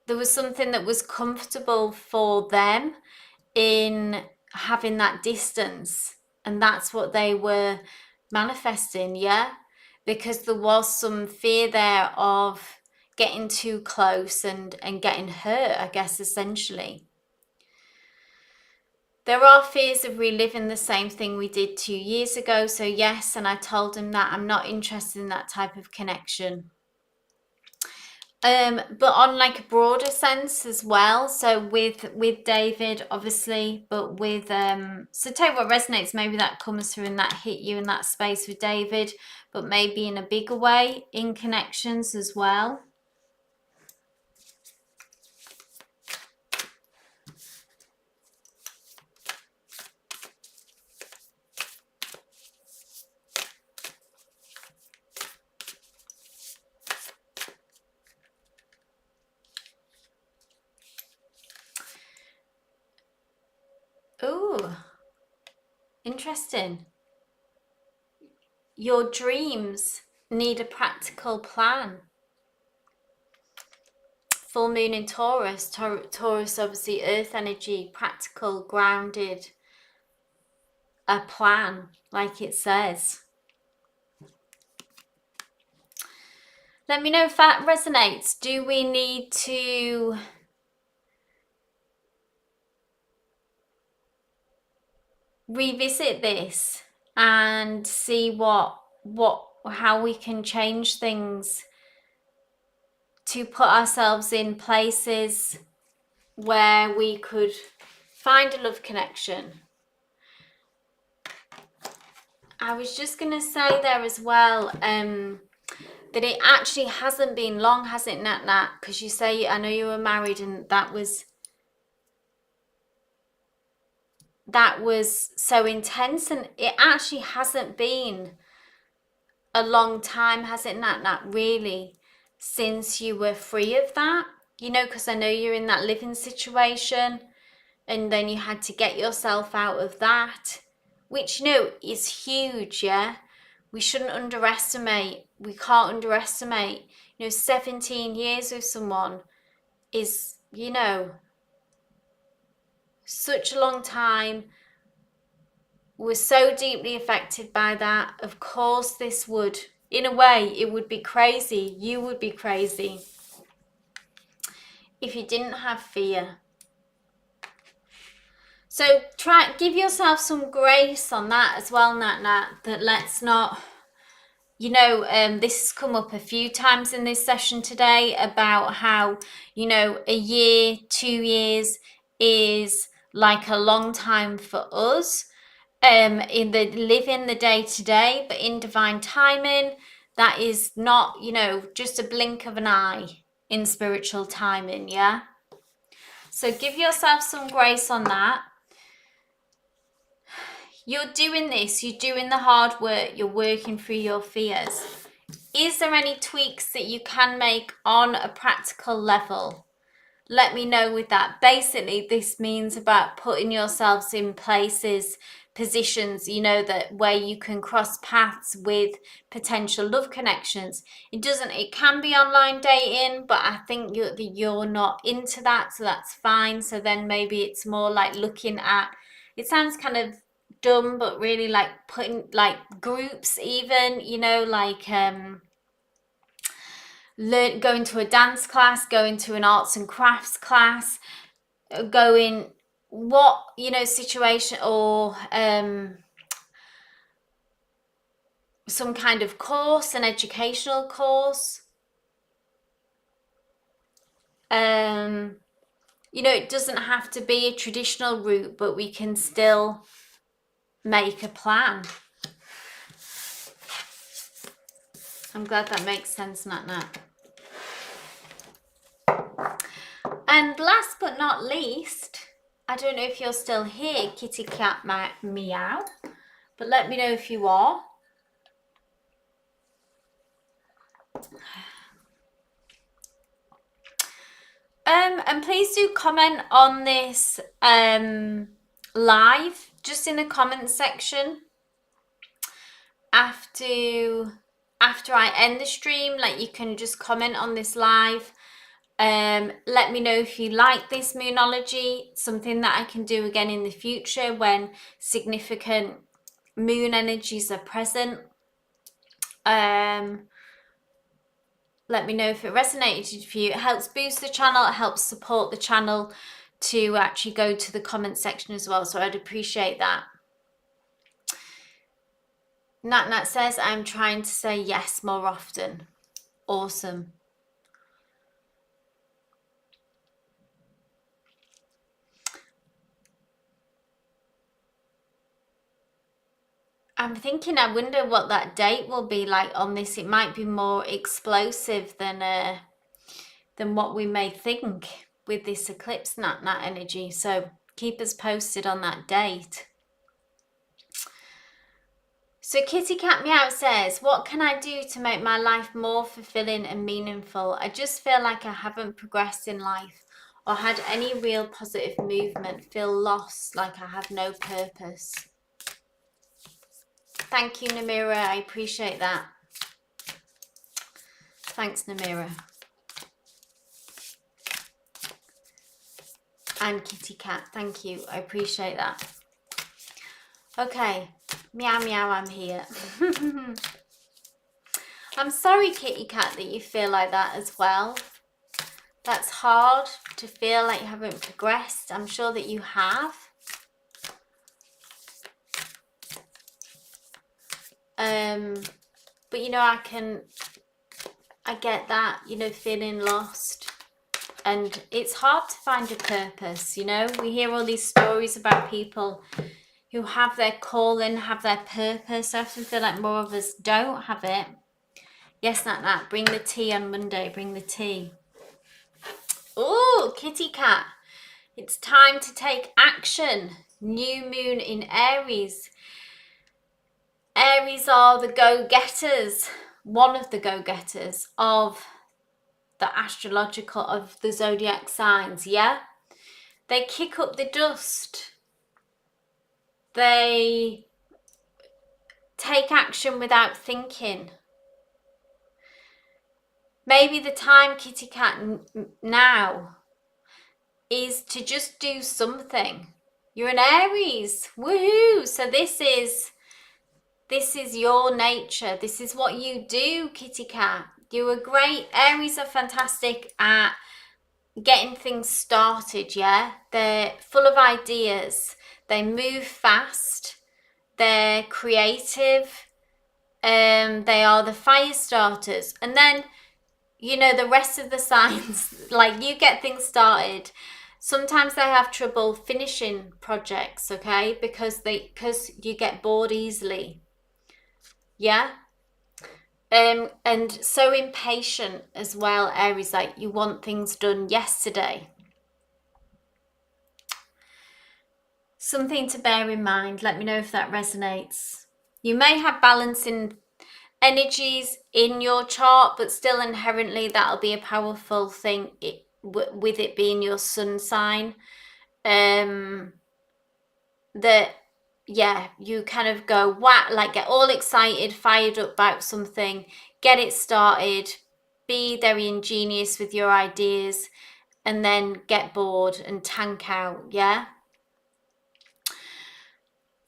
there was something that was comfortable for them in having that distance. And that's what they were manifesting, yeah? Because there was some fear there of getting too close and getting hurt, I guess, essentially. There are fears of reliving the same thing we did 2 years ago. So yes, and I told him that I'm not interested in that type of connection. But on like a broader sense as well. So with David, obviously, but with so tell you what resonates, maybe that comes through and that hit you in that space with David, but maybe in a bigger way in connections as well. Ooh, interesting. Your dreams need a practical plan. Full moon in Taurus. Taurus, obviously, earth energy, practical, grounded, a plan, like it says. Let me know if that resonates. Do we need to revisit this and see how we can change things to put ourselves in places where we could find a love connection? I was just going to say there as well, that it actually hasn't been long, has it, Nat? Because you say, I know you were married and that was so intense, and it actually hasn't been a long time, has it, Nat, really, since you were free of that? Because I know you're in that living situation, and then you had to get yourself out of that, which, is huge, yeah? We shouldn't underestimate, we can't underestimate, 17 years with someone is, such a long time. We're so deeply affected by that. Of course, this would, in a way, it would be crazy. You would be crazy if you didn't have fear. So give yourself some grace on that as well, Nat, that let's not you know, this has come up a few times in this session today about how, you know, a year, 2 years is like a long time for us, in the living the day to day, but in divine timing, that is not, you know, just a blink of an eye in spiritual timing. Yeah. So give yourself some grace on that. You're doing this, you're doing the hard work, you're working through your fears. Is there any tweaks that you can make on a practical level? Let me know with that. Basically, this means about putting yourselves in places, positions, you know, that where you can cross paths with potential love connections. It can be online dating, but I think you're not into that, so that's fine. So then maybe it's more like looking at, it sounds kind of dumb, but really like putting like groups even, you know, like going to a dance class, going to an arts and crafts class, going what, you know, situation, or some kind of course, an educational course. You know, it doesn't have to be a traditional route, but we can still make a plan. I'm glad that makes sense, Nat Nat. And last but not least, I don't know if you're still here, Kitty Cat Meow, but let me know if you are. And please do comment on this live, just in the comment section after I end the stream. Like, you can just comment on this live. Let me know if you like this Moonology, something that I can do again in the future when significant moon energies are present. Let me know if it resonated with you. It helps boost the channel, it helps support the channel to actually go to the comment section as well, so I'd appreciate that. Nat Nat says, I'm trying to say yes more often. Awesome. I'm thinking, I wonder what that date will be like on this. It might be more explosive than what we may think with this eclipse Nat Nat energy. So keep us posted on that date. So Kitty Cat Meow says, what can I do to make my life more fulfilling and meaningful? I just feel like I haven't progressed in life or had any real positive movement. Feel lost, like I have no purpose. Thank you, Namira. I appreciate that. Thanks, Namira. And Kitty Cat, thank you. I appreciate that. Okay. Meow, meow, I'm here. I'm sorry, Kitty Cat, that you feel like that as well. That's hard to feel like you haven't progressed. I'm sure that you have. But you know, I get that, you know, feeling lost. And it's hard to find a purpose, you know. We hear all these stories about people who have their calling, have their purpose. I often feel like more of us don't have it. Yes, Nat. Bring the tea on Monday. Bring the tea. Oh, Kitty Cat. It's time to take action. New moon in Aries. Aries are the go-getters. One of the go-getters of the astrological, of the zodiac signs, yeah? They kick up the dust. They take action without thinking. Maybe the time, Kitty Cat, now is to just do something. You're an Aries. Woohoo! So this is your nature. This is what you do, Kitty Cat. You're a great, Aries are fantastic at getting things started, yeah? They're full of ideas. They move fast. They're creative. They are the fire starters. And then, you know, the rest of the signs, like you get things started. Sometimes they have trouble finishing projects, okay? Because you get bored easily. Yeah? And so impatient as well, Aries, like you want things done yesterday. Something to bear in mind. Let me know if that resonates. You may have balancing energies in your chart, but still inherently that'll be a powerful thing with it being your sun sign. That, yeah, you kind of go, whack, like get all excited, fired up about something, get it started, be very ingenious with your ideas, and then get bored and tank out, yeah?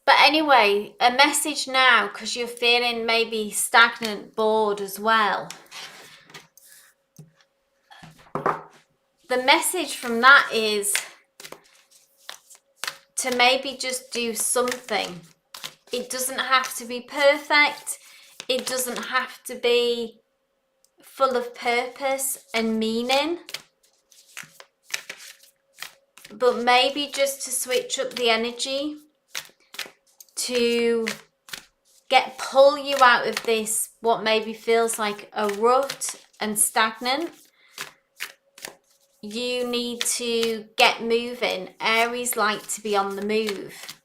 But anyway, a message now, because you're feeling maybe stagnant, bored as well. The message from that is to maybe just do something. It doesn't have to be perfect. It doesn't have to be full of purpose and meaning. But maybe just to switch up the energy, to pull you out of this, what maybe feels like a rut and stagnant. You need to get moving. Aries like to be on the move.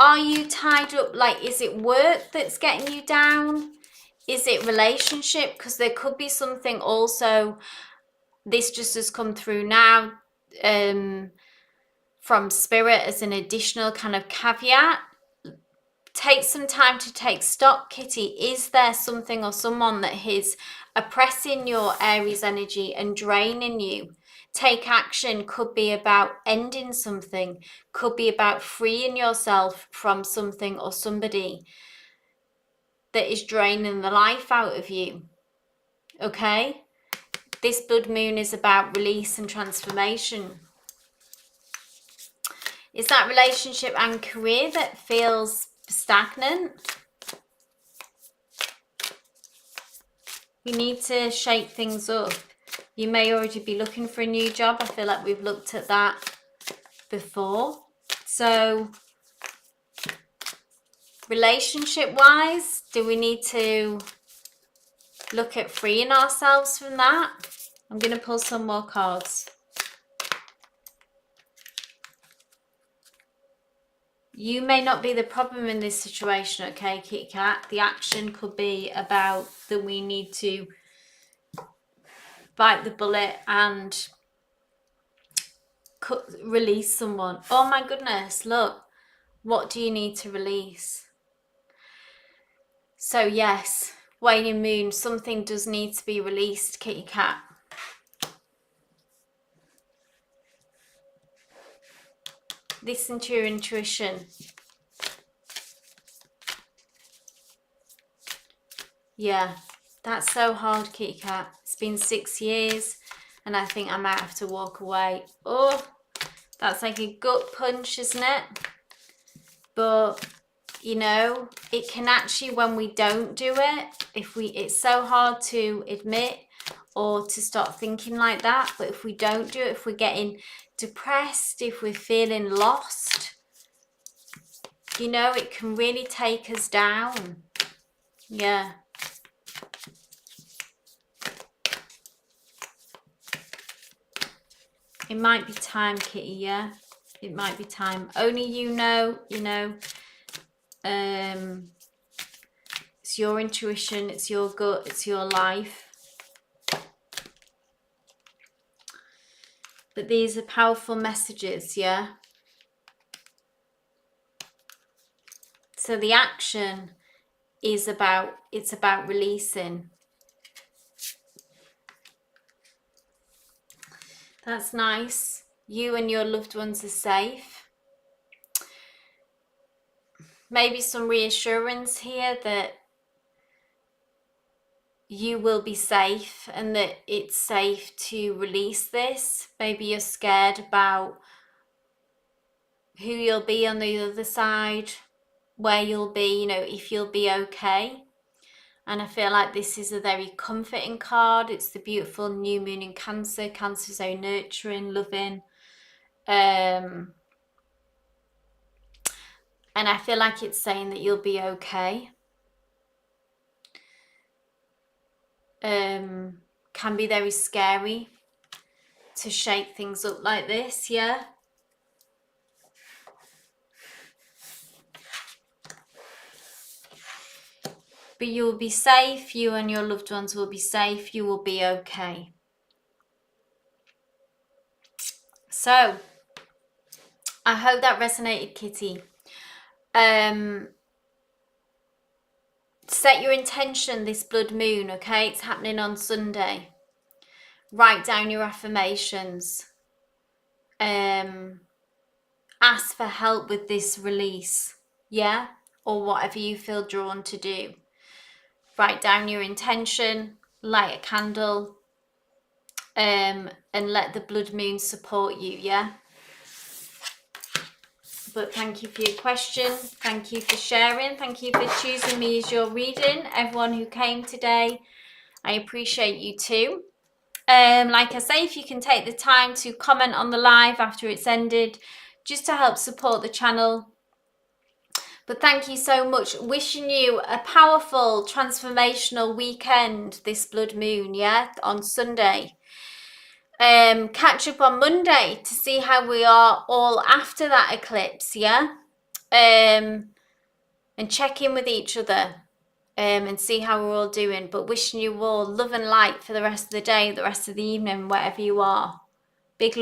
Are you tied up? Like, is it work that's getting you down? Is it relationship? Because there could be something also, this just has come through now, from spirit as an additional kind of caveat. Take some time to take stock, Kitty. Is there something or someone that is oppressing your Aries energy and draining you? Take action could be about ending something, could be about freeing yourself from something or somebody that is draining the life out of you. Okay? This blood moon is about release and transformation. Is that relationship and career that feels stagnant? We need to shake things up. You may already be looking for a new job. I feel like we've looked at that before. So, relationship-wise, do we need to look at freeing ourselves from that? I'm going to pull some more cards. You may not be the problem in this situation, okay, Kit Kat? The action could be about that we need to bite the bullet and release someone. Oh my goodness, look. What do you need to release? So yes, waning moon, something does need to be released, Kitty Cat. Listen to your intuition. Yeah, that's so hard, Kitty Cat. It's been 6 years and I think I might have to walk away. Oh, that's like a gut punch, isn't it? But, you know, it can actually, when we don't do it, it's so hard to admit or to start thinking like that. But if we don't do it, if we're getting depressed, if we're feeling lost, you know, it can really take us down. Yeah. It might be time, Kitty, yeah? It might be time. Only you know, it's your intuition, it's your gut, it's your life. But these are powerful messages, yeah? So the action is about releasing. That's nice. You and your loved ones are safe. Maybe some reassurance here that you will be safe and that it's safe to release this. Maybe you're scared about who you'll be on the other side. where you'll be, you know, if you'll be okay. And I feel like this is a very comforting card. It's the beautiful new moon in Cancer. Cancer is so nurturing, loving. And I feel like it's saying that you'll be okay. Can be very scary to shake things up like this, yeah? But you will be safe. You and your loved ones will be safe. You will be okay. So, I hope that resonated, Kitty. Set your intention this blood moon, okay? It's happening on Sunday. Write down your affirmations. Ask for help with this release, yeah? Or whatever you feel drawn to do. Write down your intention, light a candle, and let the blood moon support you, yeah? But thank you for your question. Thank you for sharing. Thank you for choosing me as your reading. Everyone who came today, I appreciate you too. Like I say, if you can take the time to comment on the live after it's ended, just to help support the channel. But thank you so much. Wishing you a powerful, transformational weekend, this blood moon, yeah, on Sunday. Catch up on Monday to see how we are all after that eclipse, yeah? And check in with each other and see how we're all doing. But wishing you all love and light for the rest of the day, the rest of the evening, wherever you are.